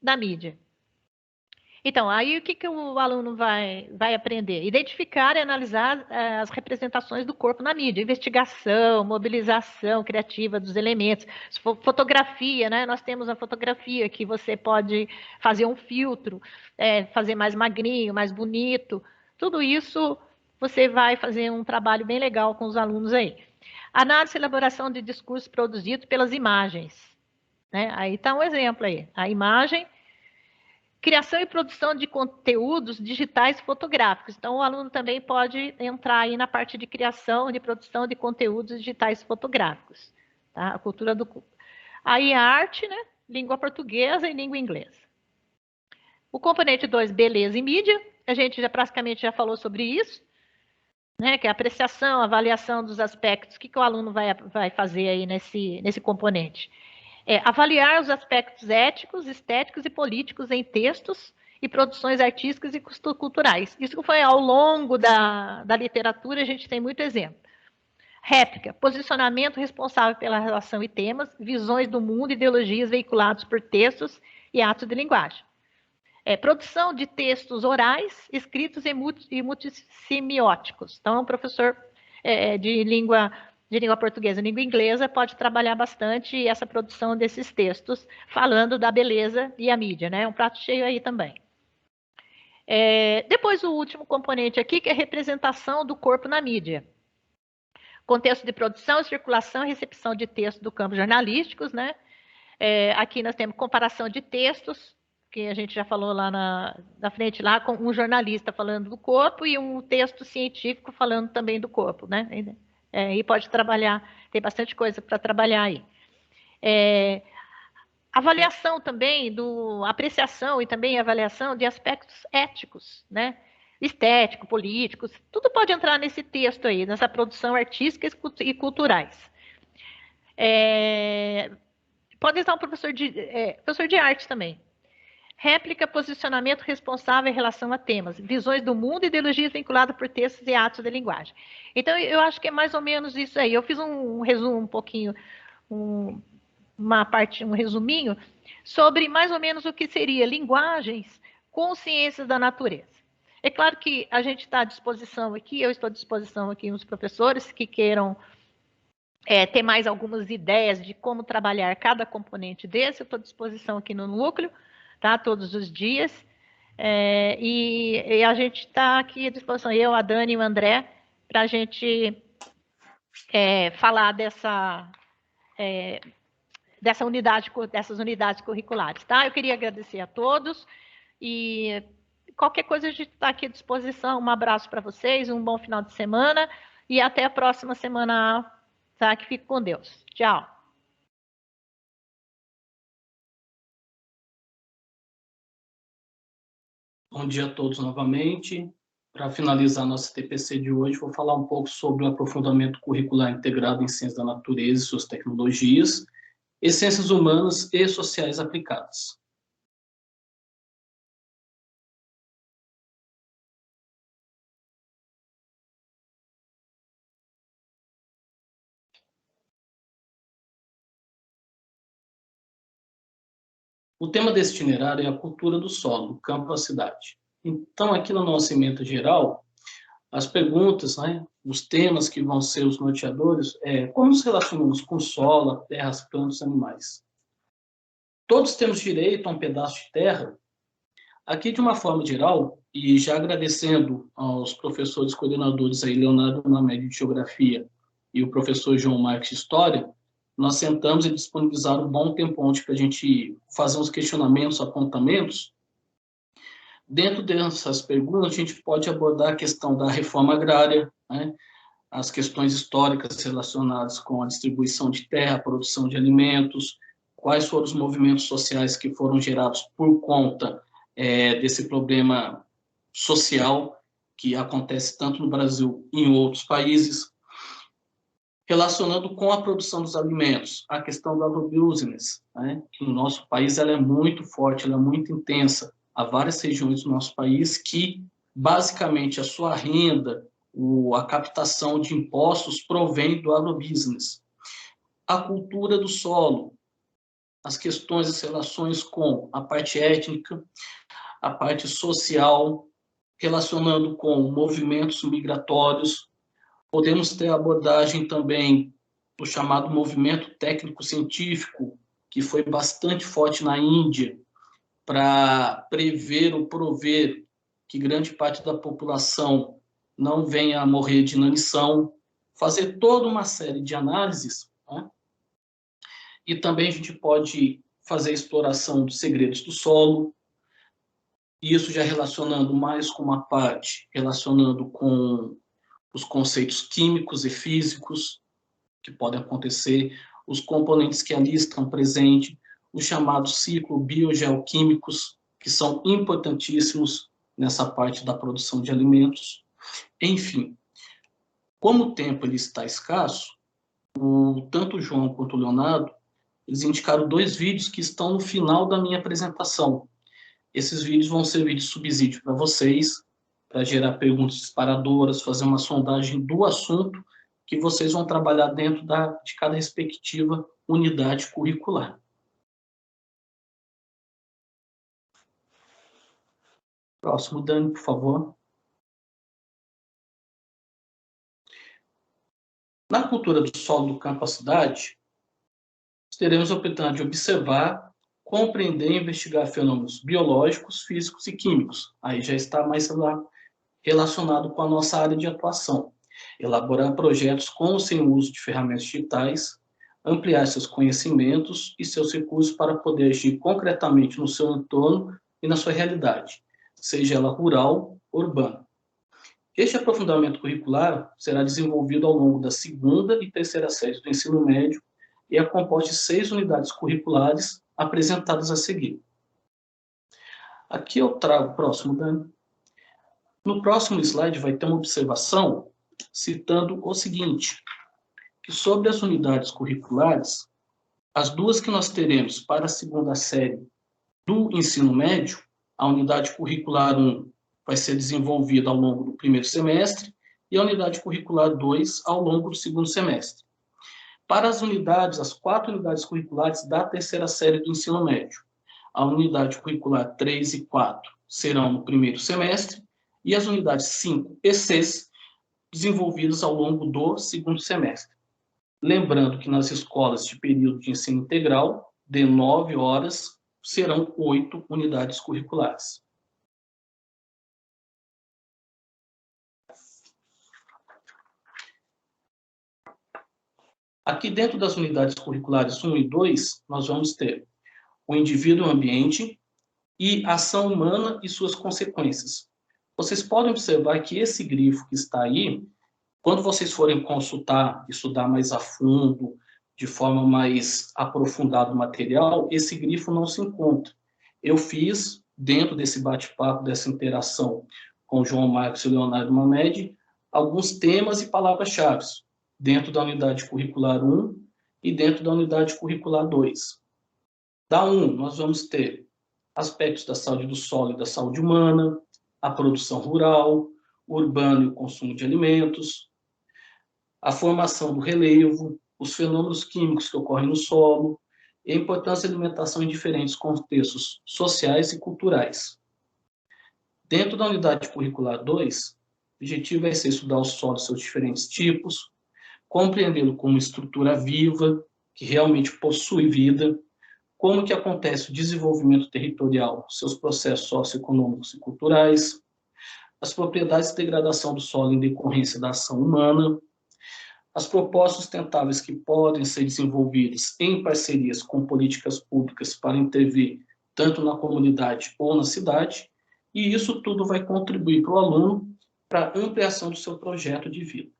da mídia. Então, aí o que o aluno vai aprender? Identificar e analisar as representações do corpo na mídia, investigação, mobilização criativa dos elementos, fotografia, né? Nós temos a fotografia que você pode fazer um filtro, fazer mais magrinho, mais bonito, tudo isso você vai fazer um trabalho bem legal com os alunos aí. Análise e elaboração de discursos produzidos pelas imagens, né? Aí está um exemplo aí. A imagem, criação e produção de conteúdos digitais fotográficos. Então, o aluno também pode entrar aí na parte de criação e de produção de conteúdos digitais fotográficos. Tá? A cultura do... Aí a arte, né? Língua portuguesa e língua inglesa. O componente 2, beleza e mídia. A gente já praticamente já falou sobre isso, né? Que é a apreciação, avaliação dos aspectos. O que o aluno vai fazer aí nesse componente? Avaliar os aspectos éticos, estéticos e políticos em textos e produções artísticas e culturais. Isso foi ao longo da literatura, a gente tem muito exemplo. Réplica, posicionamento responsável pela relação e temas, visões do mundo e ideologias veiculados por textos e atos de linguagem. Produção de textos orais, escritos e multissemióticos. Então, o professor de língua portuguesa e língua inglesa pode trabalhar bastante essa produção desses textos, falando da beleza e a mídia, né? Um prato cheio aí também. Depois, o último componente aqui, que é a representação do corpo na mídia. Contexto de produção, circulação e recepção de textos do campo jornalísticos, né? Aqui nós temos comparação de textos, que a gente já falou lá na frente, lá com um jornalista falando do corpo e um texto científico falando também do corpo, né? E pode trabalhar, tem bastante coisa para trabalhar aí. Avaliação também, apreciação e também avaliação de aspectos éticos, né? Estético, políticos, tudo pode entrar nesse texto aí, nessa produção artística e culturais. Pode estar um professor de arte também. Réplica, posicionamento responsável em relação a temas, visões do mundo e ideologias vinculadas por textos e atos de linguagem. Então, eu acho que é mais ou menos isso aí. Eu fiz um resumo um pouquinho, um resuminho, sobre mais ou menos o que seria linguagens com ciências da natureza. É claro que a gente está à disposição aqui, eu estou à disposição aqui os professores que queiram ter mais algumas ideias de como trabalhar cada componente desse, eu estou à disposição aqui no núcleo, tá? Todos os dias. E a gente está aqui à disposição, eu, a Dani e o André, para a gente falar dessas unidades curriculares, tá? Eu queria agradecer a todos e qualquer coisa a gente está aqui à disposição. Um abraço para vocês, um bom final de semana e até a próxima semana, tá? Que fique com Deus. Tchau.
Bom dia a todos novamente. Para finalizar nossa TPC de hoje, vou falar um pouco sobre o aprofundamento curricular integrado em ciências da natureza e suas tecnologias, e ciências humanas e sociais aplicadas. O tema desse itinerário é a cultura do solo, do campo à cidade. Então, aqui na nossa ementa geral, as perguntas, né, os temas que vão ser os norteadores como nos relacionamos com o solo, a terra, as plantas, os animais. Todos temos direito a um pedaço de terra. Aqui, de uma forma geral, e já agradecendo aos professores coordenadores aí, Leonardo Named de Geografia e o professor João Marques de História, nós sentamos e disponibilizaram um bom tempo ontem para a gente fazer uns questionamentos, apontamentos. Dentro dessas perguntas, a gente pode abordar a questão da reforma agrária, né? As questões históricas relacionadas com a distribuição de terra, a produção de alimentos, quais foram os movimentos sociais que foram gerados por conta desse problema social que acontece tanto no Brasil e em outros países, relacionando com a produção dos alimentos, a questão da agrobusiness, né? Que no nosso país ela é muito forte, ela é muito intensa. Há várias regiões do nosso país que, basicamente, a sua renda, a captação de impostos provém do agrobusiness. A cultura do solo, as questões, as relações com a parte étnica, a parte social, relacionando com movimentos migratórios. Podemos ter a abordagem também do chamado movimento técnico-científico, que foi bastante forte na Índia, para prever ou prover que grande parte da população não venha a morrer de inanição, fazer toda uma série de análises, né? E também a gente pode fazer a exploração dos segredos do solo, isso já relacionando mais com uma parte, relacionando com os conceitos químicos e físicos que podem acontecer, os componentes que ali estão presentes, os chamados ciclos biogeoquímicos, que são importantíssimos nessa parte da produção de alimentos. Enfim, como o tempo ele está escasso, tanto o João quanto o Leonardo, eles indicaram 2 vídeos que estão no final da minha apresentação. Esses vídeos vão servir de subsídio para vocês, para gerar perguntas disparadoras, fazer uma sondagem do assunto que vocês vão trabalhar dentro de cada respectiva unidade curricular. Próximo, Dani, por favor. Na cultura do solo do campo à cidade, teremos a oportunidade de observar, compreender e investigar fenômenos biológicos, físicos e químicos. Aí já está mais relacionado com a nossa área de atuação. Elaborar projetos com ou sem uso de ferramentas digitais, ampliar seus conhecimentos e seus recursos para poder agir concretamente no seu entorno e na sua realidade, seja ela rural ou urbana. Este aprofundamento curricular será desenvolvido ao longo da 2ª e 3ª séries do ensino médio e é composto de 6 unidades curriculares apresentadas a seguir. Aqui eu trago o próximo, Dani. No próximo slide vai ter uma observação citando o seguinte, que sobre as unidades curriculares, as 2 que nós teremos para a 2ª série do ensino médio, a unidade curricular 1 vai ser desenvolvida ao longo do 1º semestre e a unidade curricular 2 ao longo do 2º semestre. Para as 4 unidades curriculares da 3ª série do ensino médio, a unidade curricular 3 e 4 serão no 1º semestre e as unidades 5 e 6 desenvolvidas ao longo do 2º semestre. Lembrando que nas escolas de período de ensino integral, de 9 horas, serão 8 unidades curriculares. Aqui dentro das unidades curriculares 1 e 2, nós vamos ter o indivíduo e o ambiente e ação humana e suas consequências. Vocês podem observar que esse grifo que está aí, quando vocês forem consultar, estudar mais a fundo, de forma mais aprofundada o material, esse grifo não se encontra. Eu fiz, dentro desse bate-papo, dessa interação com o João Marcos e o Leonardo Mamed, alguns temas e palavras-chave dentro da unidade curricular 1 e dentro da unidade curricular 2. Da 1, nós vamos ter aspectos da saúde do solo e da saúde humana, a produção rural, o urbano e o consumo de alimentos, a formação do relevo, os fenômenos químicos que ocorrem no solo e a importância da alimentação em diferentes contextos sociais e culturais. Dentro da unidade curricular 2, o objetivo vai ser estudar o solo e seus diferentes tipos, compreendê-lo como estrutura viva, que realmente possui vida, como que acontece o desenvolvimento territorial, seus processos socioeconômicos e culturais, as propriedades de degradação do solo em decorrência da ação humana, as propostas sustentáveis que podem ser desenvolvidas em parcerias com políticas públicas para intervir tanto na comunidade ou na cidade, e isso tudo vai contribuir para o aluno para a ampliação do seu projeto de vida.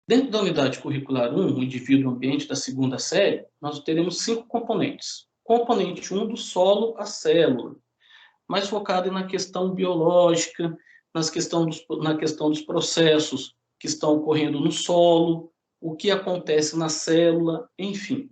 Dentro da unidade curricular 1, o indivíduo ambiente da 2ª série, nós teremos 5 componentes. Componente 1 do solo à célula, mais focado na questão biológica, na questão dos processos que estão ocorrendo no solo, o que acontece na célula, enfim.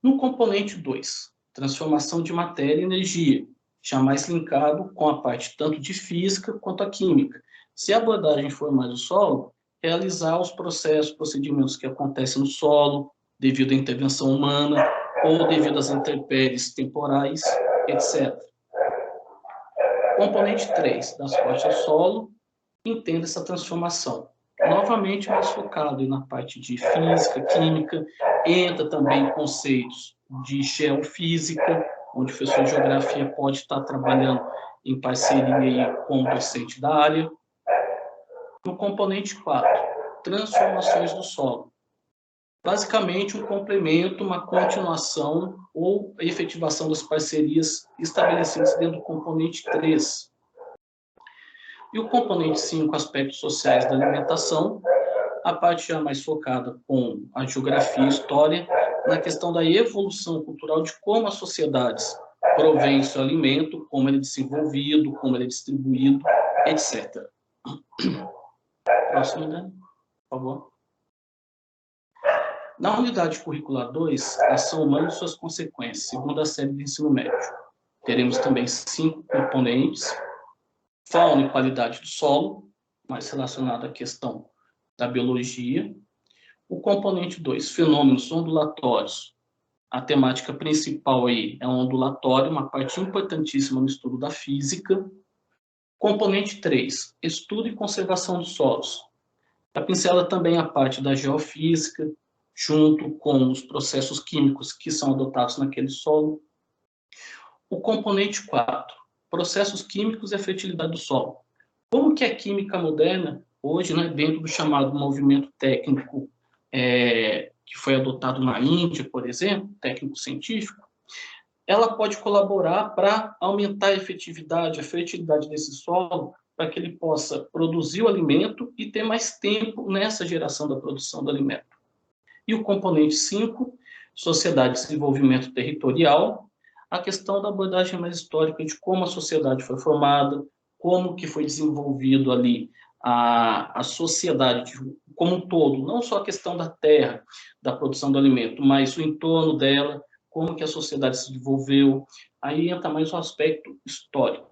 No componente 2, transformação de matéria e energia, já mais linkado com a parte tanto de física quanto a química. Se a abordagem for mais do solo, realizar os processos, procedimentos que acontecem no solo, devido à intervenção humana, ou devido às intempéries temporais, etc. Componente 3, das rochas ao solo, entenda essa transformação. Novamente, mais focado na parte de física, química, entra também conceitos de geofísica, onde o professor de geografia pode estar trabalhando em parceria aí com o docente da área. No componente 4, transformações do solo. Basicamente, um complemento, uma continuação ou a efetivação das parcerias estabelecidas dentro do componente 3. E o componente 5, aspectos sociais da alimentação, a parte já mais focada com a geografia e história, na questão da evolução cultural de como as sociedades provêm seu alimento, como ele é desenvolvido, como ele é distribuído, etc. Próximo, Dani, por favor. Na unidade curricular 2, ação humana e suas consequências, segunda série de ensino médio. Teremos também 5 componentes: fauna e qualidade do solo, mais relacionado à questão da biologia. O componente 2, fenômenos ondulatórios. A temática principal aí é um ondulatório, uma parte importantíssima no estudo da física. Componente 3, estudo e conservação dos solos. A pincela também a parte da geofísica, junto com os processos químicos que são adotados naquele solo. O componente 4, processos químicos e a fertilidade do solo. Como que a química moderna, hoje, né, dentro do chamado movimento técnico que foi adotado na Índia, por exemplo, técnico-científico, ela pode colaborar para aumentar a efetividade, a fertilidade desse solo, para que ele possa produzir o alimento e ter mais tempo nessa geração da produção do alimento. E o componente 5, sociedade e desenvolvimento territorial, a questão da abordagem mais histórica de como a sociedade foi formada, como que foi desenvolvido ali a sociedade como um todo, não só a questão da terra, da produção do alimento, mas o entorno dela, como que a sociedade se desenvolveu. Aí entra mais um aspecto histórico.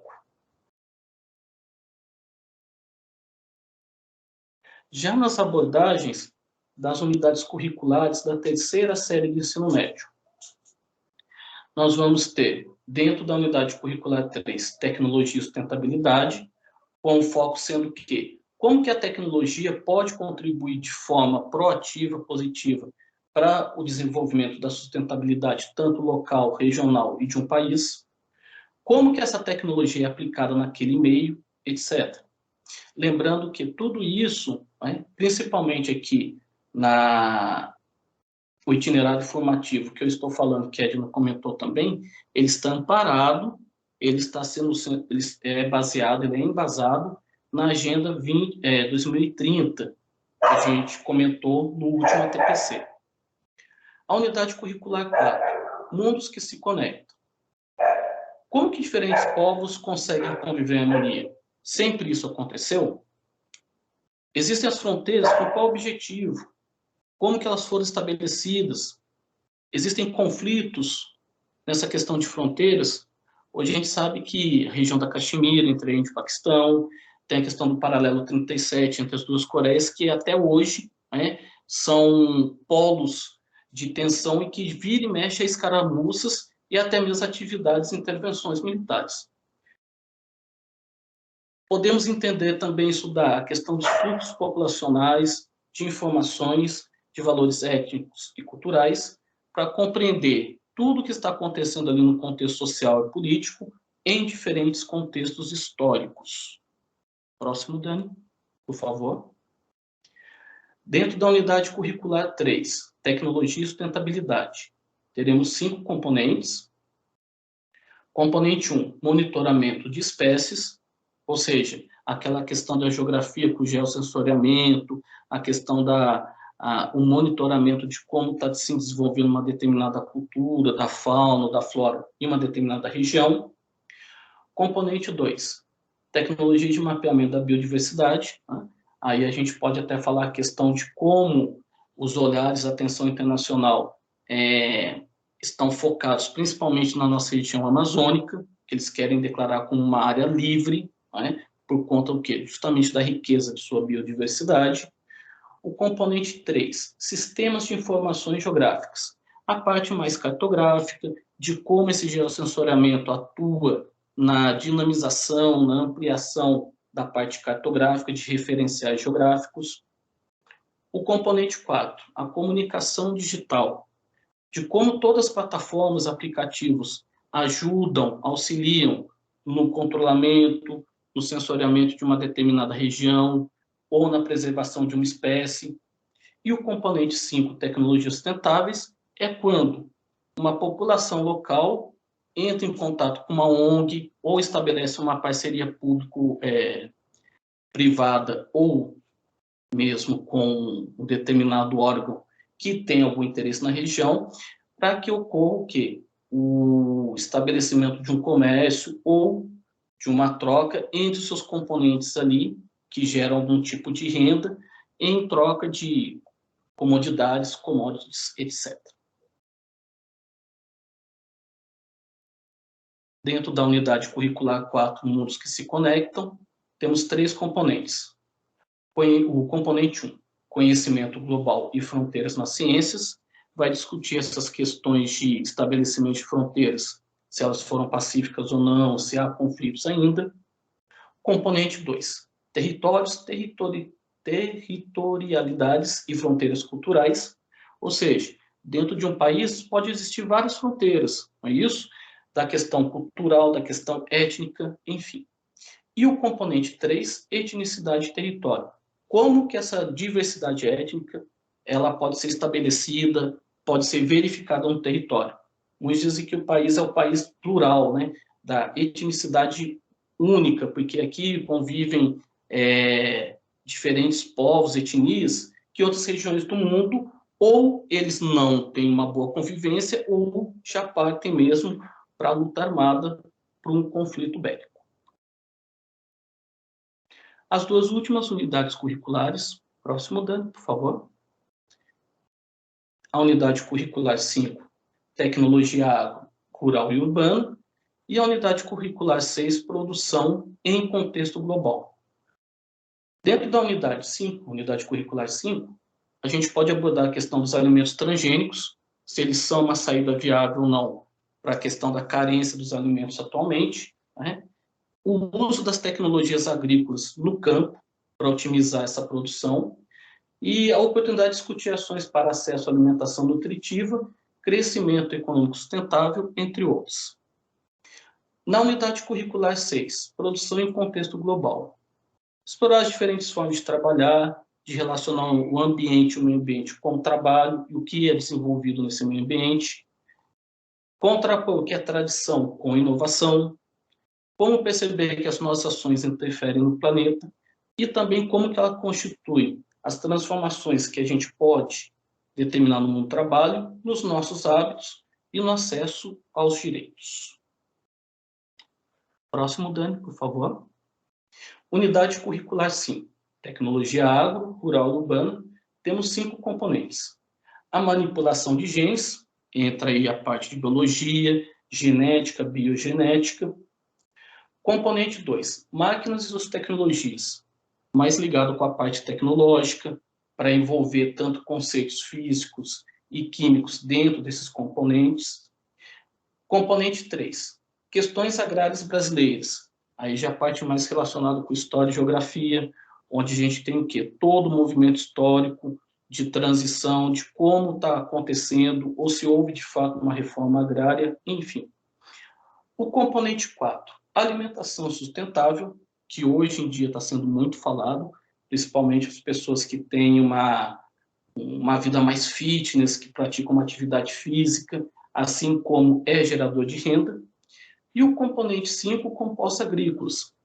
Já nas abordagens das unidades curriculares da terceira série de ensino médio, nós vamos ter, dentro da unidade curricular 3, tecnologia e sustentabilidade, com o foco sendo que como que a tecnologia pode contribuir de forma proativa, positiva, para o desenvolvimento da sustentabilidade, tanto local, regional e de um país, como que essa tecnologia é aplicada naquele meio, etc. Lembrando que tudo isso, né, principalmente aqui o itinerário formativo que eu estou falando, que a Edna comentou também, ele está amparado, ele é baseado, ele é embasado na Agenda 2030, que a gente comentou no último TPC. A unidade curricular 4, mundos que se conectam. Como que diferentes povos conseguem conviver em harmonia? Sempre isso aconteceu? Existem as fronteiras com qual objetivo? Como que elas foram estabelecidas? Existem conflitos nessa questão de fronteiras? Hoje a gente sabe que a região da Caxemira, entre a Índia e o Paquistão, tem a questão do paralelo 37 entre as duas Coreias, que até hoje, né, são polos de tensão e que vira e mexe a escaramuças e até mesmo atividades e intervenções militares. Podemos entender também estudar a questão dos fluxos populacionais, de informações, de valores étnicos e culturais, para compreender tudo o que está acontecendo ali no contexto social e político em diferentes contextos históricos. Próximo, Dani, por favor. Dentro da unidade curricular 3, tecnologia e sustentabilidade, teremos 5 componentes. Componente 1, monitoramento de espécies, ou seja, aquela questão da geografia com o geossensoriamento, a questão o monitoramento de como está se desenvolvendo uma determinada cultura, da fauna, da flora em uma determinada região. Componente 2, tecnologia de mapeamento da biodiversidade. Né? Aí a gente pode até falar a questão de como os olhares, a atenção internacional estão focados principalmente na nossa região amazônica, que eles querem declarar como uma área livre, né? Por conta do quê? Justamente da riqueza de sua biodiversidade. O componente 3, sistemas de informações geográficas. A parte mais cartográfica, de como esse geossensoriamento atua na dinamização, na ampliação da parte cartográfica de referenciais geográficos. O componente 4, a comunicação digital, de como todas as plataformas, aplicativos ajudam, auxiliam no controlamento, no sensoriamento de uma determinada região ou na preservação de uma espécie. E o componente 5, tecnologias sustentáveis, é quando uma população local entra em contato com uma ONG ou estabelece uma parceria público-privada ou mesmo com um determinado órgão que tem algum interesse na região, para que ocorra o quê? O estabelecimento de um comércio ou de uma troca entre os seus componentes ali, que geram algum tipo de renda, em troca de comodidades, commodities, etc. Dentro da unidade curricular 4, Mundos que se Conectam, temos 3 componentes. O componente 1, Conhecimento Global e Fronteiras nas Ciências, vai discutir essas questões de estabelecimento de fronteiras, se elas foram pacíficas ou não, se há conflitos ainda. Componente 2, Territórios, territorialidades e fronteiras culturais, ou seja, dentro de um país pode existir várias fronteiras, não é isso? Da questão cultural, da questão étnica, enfim. E o componente 3, etnicidade e território. Como que essa diversidade étnica ela pode ser estabelecida, pode ser verificada no território? Muitos dizem que o país é o país plural, né? Da etnicidade única, porque aqui convivem diferentes povos, etnias, que outras regiões do mundo, ou eles não têm uma boa convivência, ou já partem mesmo para a luta armada, para um conflito bélico. As 2 últimas unidades curriculares, próximo Dani, por favor. A unidade curricular 5, Tecnologia Agro, Rural e Urbana, e a unidade curricular 6, Produção em Contexto Global. Dentro da unidade 5, unidade curricular 5, a gente pode abordar a questão dos alimentos transgênicos, se eles são uma saída viável ou não para a questão da carência dos alimentos atualmente, né? O uso das tecnologias agrícolas no campo para otimizar essa produção e a oportunidade de discutir ações para acesso à alimentação nutritiva, crescimento econômico sustentável, entre outros. Na unidade curricular 6, produção em contexto global. Explorar as diferentes formas de trabalhar, de relacionar o ambiente e o meio ambiente com o trabalho e o que é desenvolvido nesse meio ambiente. Contrapor o que é tradição com inovação. Como perceber que as nossas ações interferem no planeta e também como que ela constitui as transformações que a gente pode determinar no mundo do trabalho, nos nossos hábitos e no acesso aos direitos. Próximo, Dani, por favor. Unidade curricular 5, Tecnologia Agro, Rural e Urbana, temos 5 componentes. A manipulação de genes, entra aí a parte de biologia, genética, biogenética. Componente 2, máquinas e suas tecnologias, mais ligado com a parte tecnológica, para envolver tanto conceitos físicos e químicos dentro desses componentes. Componente 3, questões agrárias brasileiras, aí já a parte mais relacionada com história e geografia, onde a gente tem o quê? Todo o movimento histórico de transição, de como está acontecendo, ou se houve de fato uma reforma agrária, enfim. O componente 4, alimentação sustentável, que hoje em dia está sendo muito falado, principalmente as pessoas que têm uma vida mais fitness, que praticam uma atividade física, assim como é gerador de renda. E o componente 5, compostos agrícolas.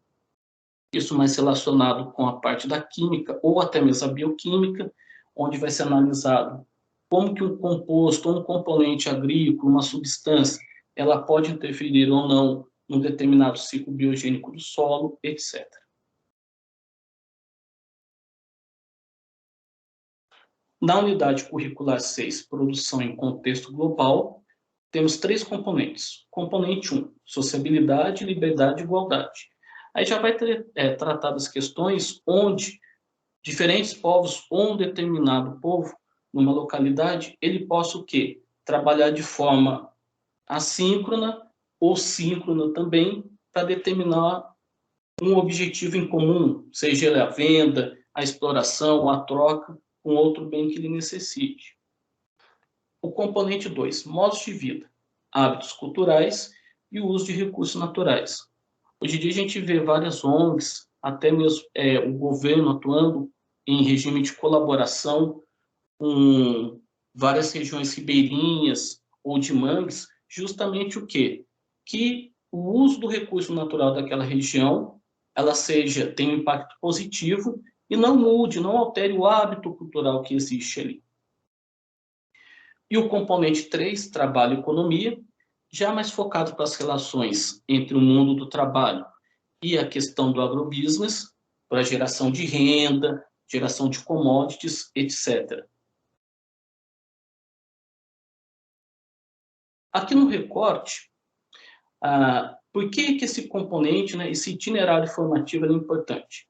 Isso mais relacionado com a parte da química ou até mesmo a bioquímica, onde vai ser analisado como que um composto ou um componente agrícola, uma substância, ela pode interferir ou não num determinado ciclo biogênico do solo, etc. Na unidade curricular 6, Produção em Contexto Global, temos 3 componentes. Componente 1, Sociabilidade, Liberdade e Igualdade. Aí já vai tratar das questões onde diferentes povos ou um determinado povo, numa localidade, ele possa o quê? Trabalhar de forma assíncrona ou síncrona também, para determinar um objetivo em comum, seja a venda, a exploração, a troca, com outro bem que ele necessite. O componente 2, modos de vida, hábitos culturais e o uso de recursos naturais. Hoje em dia a gente vê várias ONGs, até mesmo o governo atuando em regime de colaboração com várias regiões ribeirinhas ou de mangues, justamente o quê? Que o uso do recurso natural daquela região, ela tenha um impacto positivo e não mude, não altere o hábito cultural que existe ali. E o componente 3, trabalho e economia, já mais focado para as relações entre o mundo do trabalho e a questão do agrobusiness, para geração de renda, geração de commodities, etc. Aqui no recorte, por que esse componente, né, esse itinerário formativo é importante?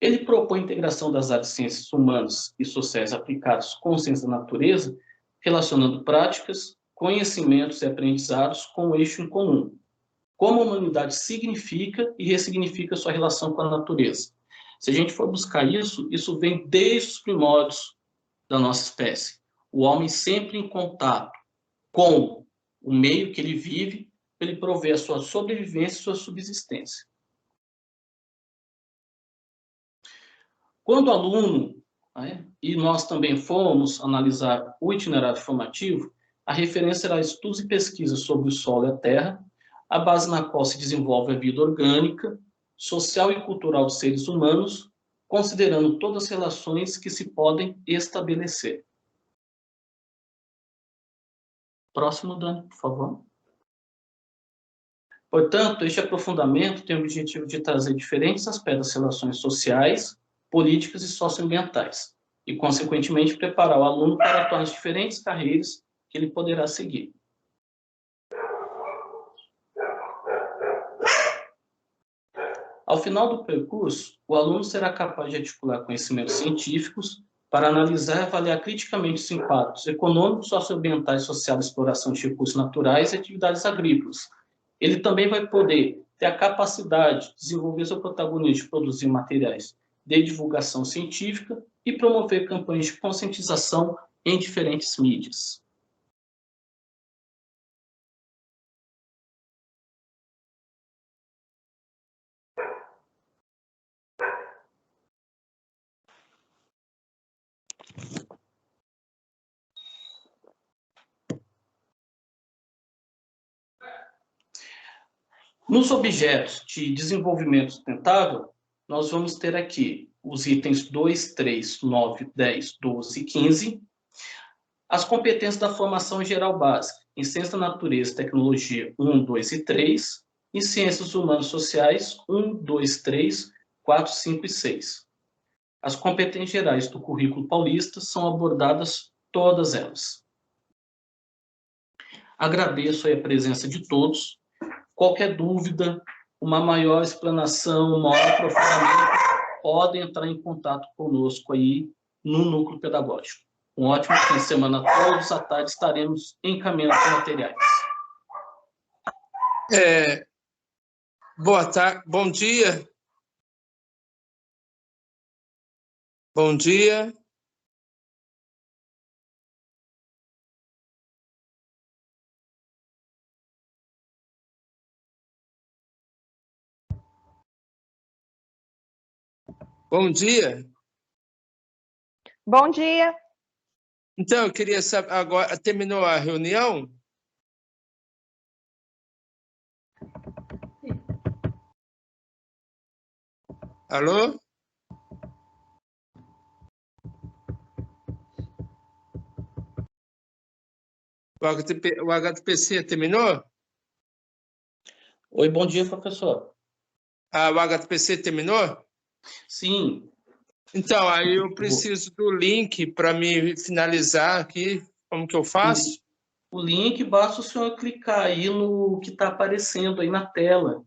Ele propõe a integração das áreas de ciências humanas e sociais aplicadas com ciência da natureza, relacionando práticas, conhecimentos e aprendizados com um eixo em comum. Como a humanidade significa e ressignifica sua relação com a natureza. Se a gente for buscar isso, isso vem desde os primórdios da nossa espécie. O homem sempre em contato com o meio que ele vive, para ele prover a sua sobrevivência e sua subsistência. Quando o aluno, e nós também fomos analisar o itinerário formativo, a referência era estudos e pesquisas sobre o solo e a terra, a base na qual se desenvolve a vida orgânica, social e cultural dos seres humanos, considerando todas as relações que se podem estabelecer. Próximo, Dani, por favor. Portanto, este aprofundamento tem o objetivo de trazer diferentes aspectos das relações sociais, políticas e socioambientais, e, consequentemente, preparar o aluno para atuar nas diferentes carreiras que ele poderá seguir. Ao final do percurso, o aluno será capaz de articular conhecimentos científicos para analisar e avaliar criticamente os impactos econômicos, socioambientais, sociais, exploração de recursos naturais e atividades agrícolas. Ele também vai poder ter a capacidade de desenvolver seu protagonismo de produzir materiais de divulgação científica e promover campanhas de conscientização em diferentes mídias. Nos objetos de desenvolvimento sustentável, nós vamos ter aqui os itens 2, 3, 9, 10, 12 e 15. As competências da formação geral básica, em ciência da natureza e tecnologia 1, 2 e 3, e ciências humanas e sociais 1, 2, 3, 4, 5 e 6. As competências gerais do currículo paulista são abordadas todas elas. Agradeço aí a presença de todos. Qualquer dúvida, uma maior explanação, um maior aprofundamento, podem entrar em contato conosco aí no Núcleo Pedagógico. Um ótimo fim de semana a todos. À tarde estaremos encaminhando os materiais.
Boa tarde, bom dia. Bom dia. Bom dia.
Bom dia.
Então, eu queria saber, agora terminou a reunião? Alô? O HTPC terminou?
Oi, bom dia, professor.
O HTPC terminou?
Sim.
Então, aí eu preciso do link para me finalizar aqui. Como que eu faço?
O link, basta o senhor clicar aí no que está aparecendo aí na tela.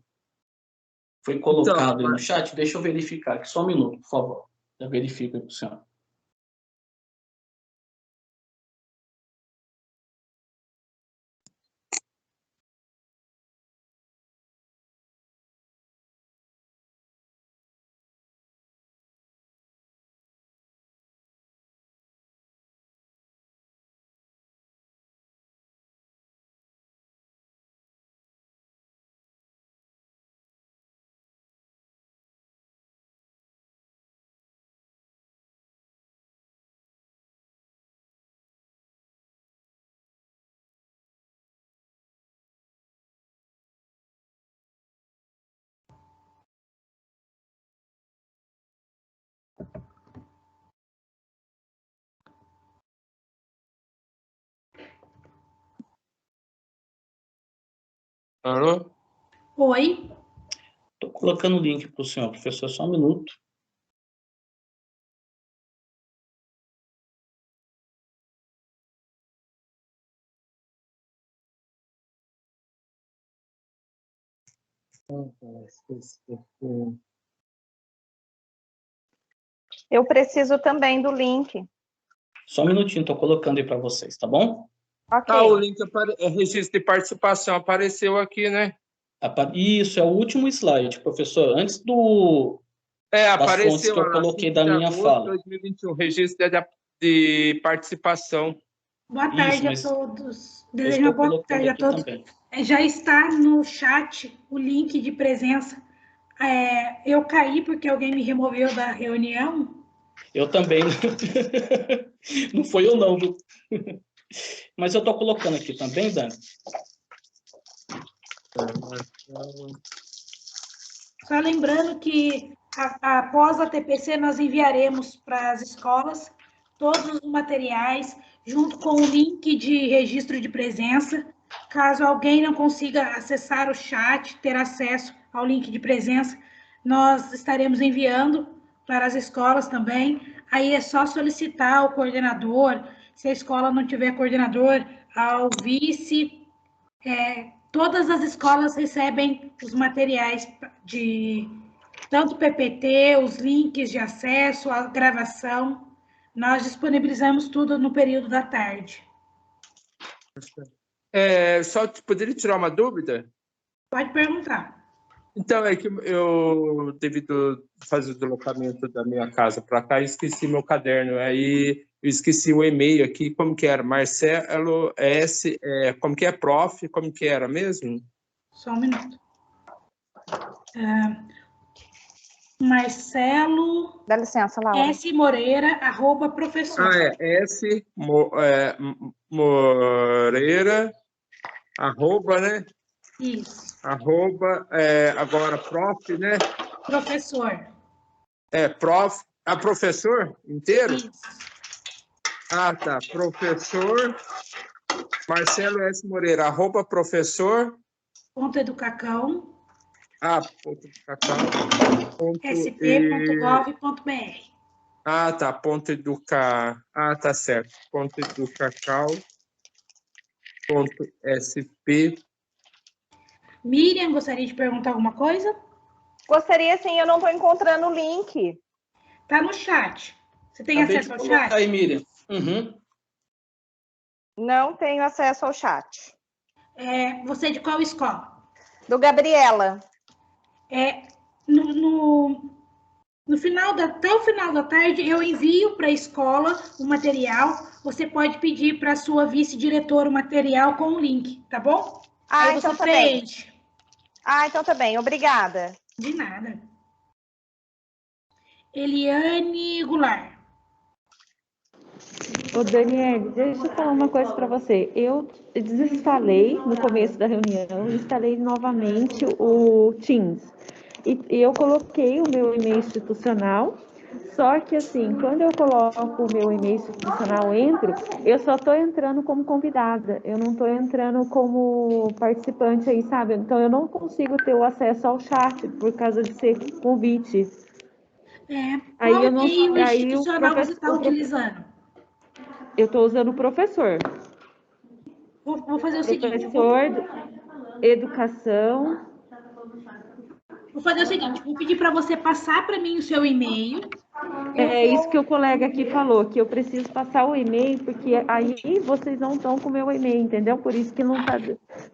Foi colocado
Então,
aí no chat. Deixa eu verificar aqui. Só um minuto, por favor. Já verifico aí para o senhor.
Alô?
Oi.
Estou colocando o link para o senhor, professor, só um minuto.
Eu preciso também do link.
Só um minutinho, estou colocando aí para vocês, tá bom?
Ok.
Ah, o link registro de participação apareceu aqui, né?
Isso, é o último slide, professor. Antes das fontes
Apareceu
que eu
lá,
coloquei
5
da
de
minha
agosto de
fala.
2021, registro de participação.
Boa
Isso,
tarde a
mas
todos.
eu
Desejo uma
estou
boa
colocando
tarde a
aqui
todos.
também.
Já está no chat o link de presença. Eu caí porque alguém me removeu da reunião.
Eu também. Não foi eu, não, viu? Mas eu estou colocando aqui também, Dani.
Só lembrando que após a TPC nós enviaremos para as escolas todos os materiais, junto com o link de registro de presença. Caso alguém não consiga acessar o chat, ter acesso ao link de presença, nós estaremos enviando para as escolas também. Aí é só solicitar ao coordenador, se a escola não tiver coordenador, ao vice. Todas as escolas recebem os materiais de tanto PPT, os links de acesso, a gravação. Nós disponibilizamos tudo no período da tarde.
Só poderia tirar uma dúvida?
Pode perguntar.
Então, é que eu, devido fazer o deslocamento da minha casa para cá, esqueci meu caderno. Aí eu esqueci o e-mail aqui, como que era? Marcelo S. Como que é, prof? Como que era mesmo?
Só um minuto. Marcelo.
Dá licença, Laura.
S. Moreira, @professor.
S. Moreira, arroba, né?
Isso.
Arroba, agora prof, né?
Professor.
Prof. Professor inteiro?
Isso.
Ah, tá. Professor Marcelo S. Moreira, arroba professor.
.educacão.
Cacau.
sp.gov.br.
Tá. Ponto educar. Tá certo. Ponto educacau. Ponto sp.
Miriam, gostaria de perguntar alguma coisa?
Gostaria sim, eu não estou encontrando o link.
Tá no chat. Você tem
Acabei
acesso
de
ao
colocar
chat?
aí, Miriam. Uhum.
Não tenho acesso ao chat.
Você é de qual escola?
Do Gabriela.
Até o final da tarde, eu envio para a escola o material. Você pode pedir para a sua vice-diretora o material com o link, tá bom? Aí você
Então tá bem.
preenche.
Então tá bem. Obrigada.
De nada. Eliane Goulart.
Ô, Daniele, deixa eu falar uma coisa para você. Eu desinstalei no começo da reunião, instalei novamente o Teams. E eu coloquei o meu e-mail institucional, só que assim, quando eu coloco o meu e-mail institucional, eu só estou entrando como convidada, eu não estou entrando como participante aí, sabe? Então eu não consigo ter o acesso ao chat por causa de ser convite.
Qual e-mail institucional você está utilizando?
Eu estou usando o professor.
Vou fazer o seguinte.
Professor, educação.
Vou fazer o seguinte, vou pedir para você passar para mim o seu e-mail.
Isso que o colega aqui falou, que eu preciso passar o e-mail, porque aí vocês não estão com o meu e-mail, entendeu? Por isso que não tá,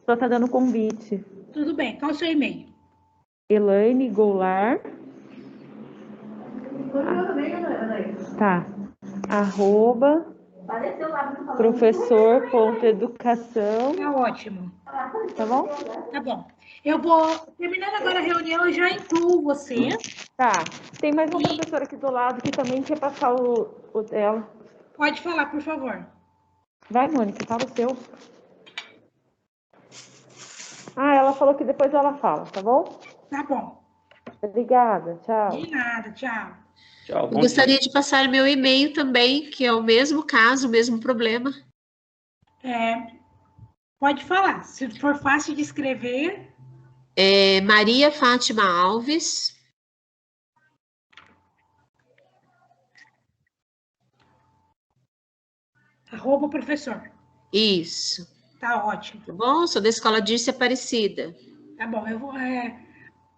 só está dando convite.
Tudo bem, qual o seu e-mail?
Elaine Goulart. Arroba professor.educação.
Tá ótimo.
Tá bom?
Tá bom. Eu vou, terminando agora a reunião, eu já incluo você.
Tá. Tem mais um professor aqui do lado que também quer passar o dela.
Pode falar, por favor.
Vai, Mônica, fala o seu. Ela falou que depois ela fala, tá bom?
Tá bom.
Obrigada, tchau.
De nada, tchau.
Tchau,
Eu
bom
gostaria
dia.
de passar meu e-mail também, que é o mesmo caso, o mesmo problema.
Pode falar. Se for fácil de escrever,
É Maria Fátima Alves,
arroba professor.
isso,
Tá ótimo.
tá bom? Sou da Escola Dirce Aparecida.
Tá bom, eu vou.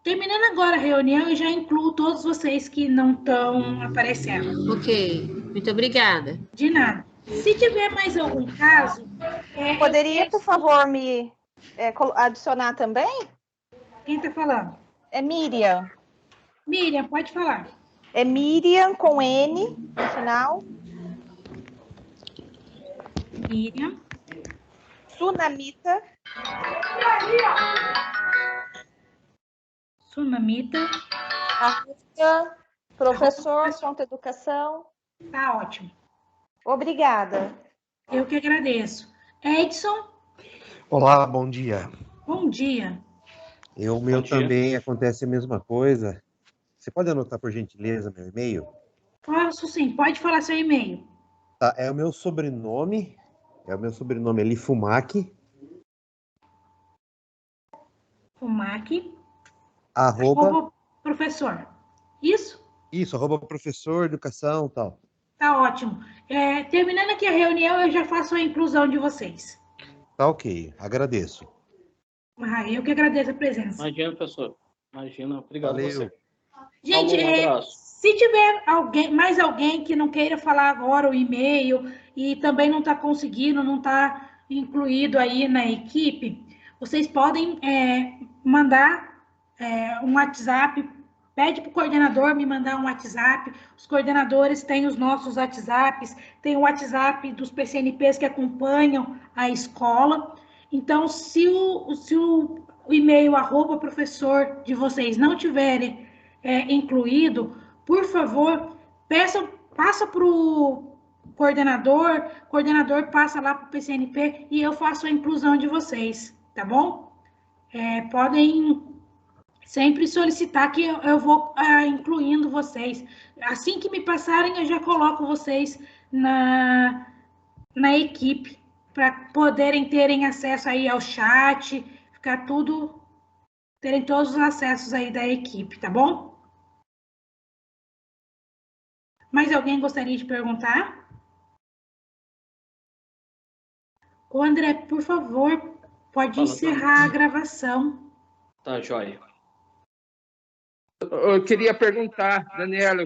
Terminando agora a reunião, eu já incluo todos vocês que não estão aparecendo.
Ok, muito obrigada.
De nada. Se tiver mais algum caso,
Poderia, por favor, me adicionar também?
Quem está falando?
É Miriam.
Miriam, pode falar.
É Miriam com N no final.
Miriam.
Sunamita.
Sunamita.
Arroba professor.educação.
Tá ótimo.
Obrigada.
Eu que agradeço. Edson.
Olá, bom dia.
Bom dia.
O meu
Bom dia.
também acontece a mesma coisa. Você pode anotar, por gentileza, meu e-mail?
Posso sim, pode falar seu e-mail.
Tá, é o meu sobrenome. É Lifumac.
Fumac.
Arroba
professor. Isso?
Isso, arroba professor, educação e tal.
Tá ótimo. Terminando aqui a reunião, eu já faço a inclusão de vocês.
Tá ok, agradeço.
Eu que agradeço a presença.
Imagina, professor. Imagina, obrigado a
Valeu.
você.
Gente,
Falou, um abraço.
se tiver mais alguém que não queira falar agora o e-mail e também não está conseguindo, não está incluído aí na equipe, vocês podem mandar um WhatsApp, pede para o coordenador me mandar um WhatsApp. Os coordenadores têm os nossos WhatsApps, tem o WhatsApp dos PCNPs que acompanham a escola. Então, se o e-mail @professor de vocês não tiverem incluído, por favor, passa para o coordenador passa lá para o PCNP e eu faço a inclusão de vocês, tá bom? Podem sempre solicitar que eu vou incluindo vocês. Assim que me passarem, eu já coloco vocês na equipe, para poderem terem acesso aí ao chat, terem todos os acessos aí da equipe, tá bom? Mais alguém gostaria de perguntar? Ô, André, por favor, pode encerrar a gravação.
Tá, joia.
Eu queria perguntar, Daniela,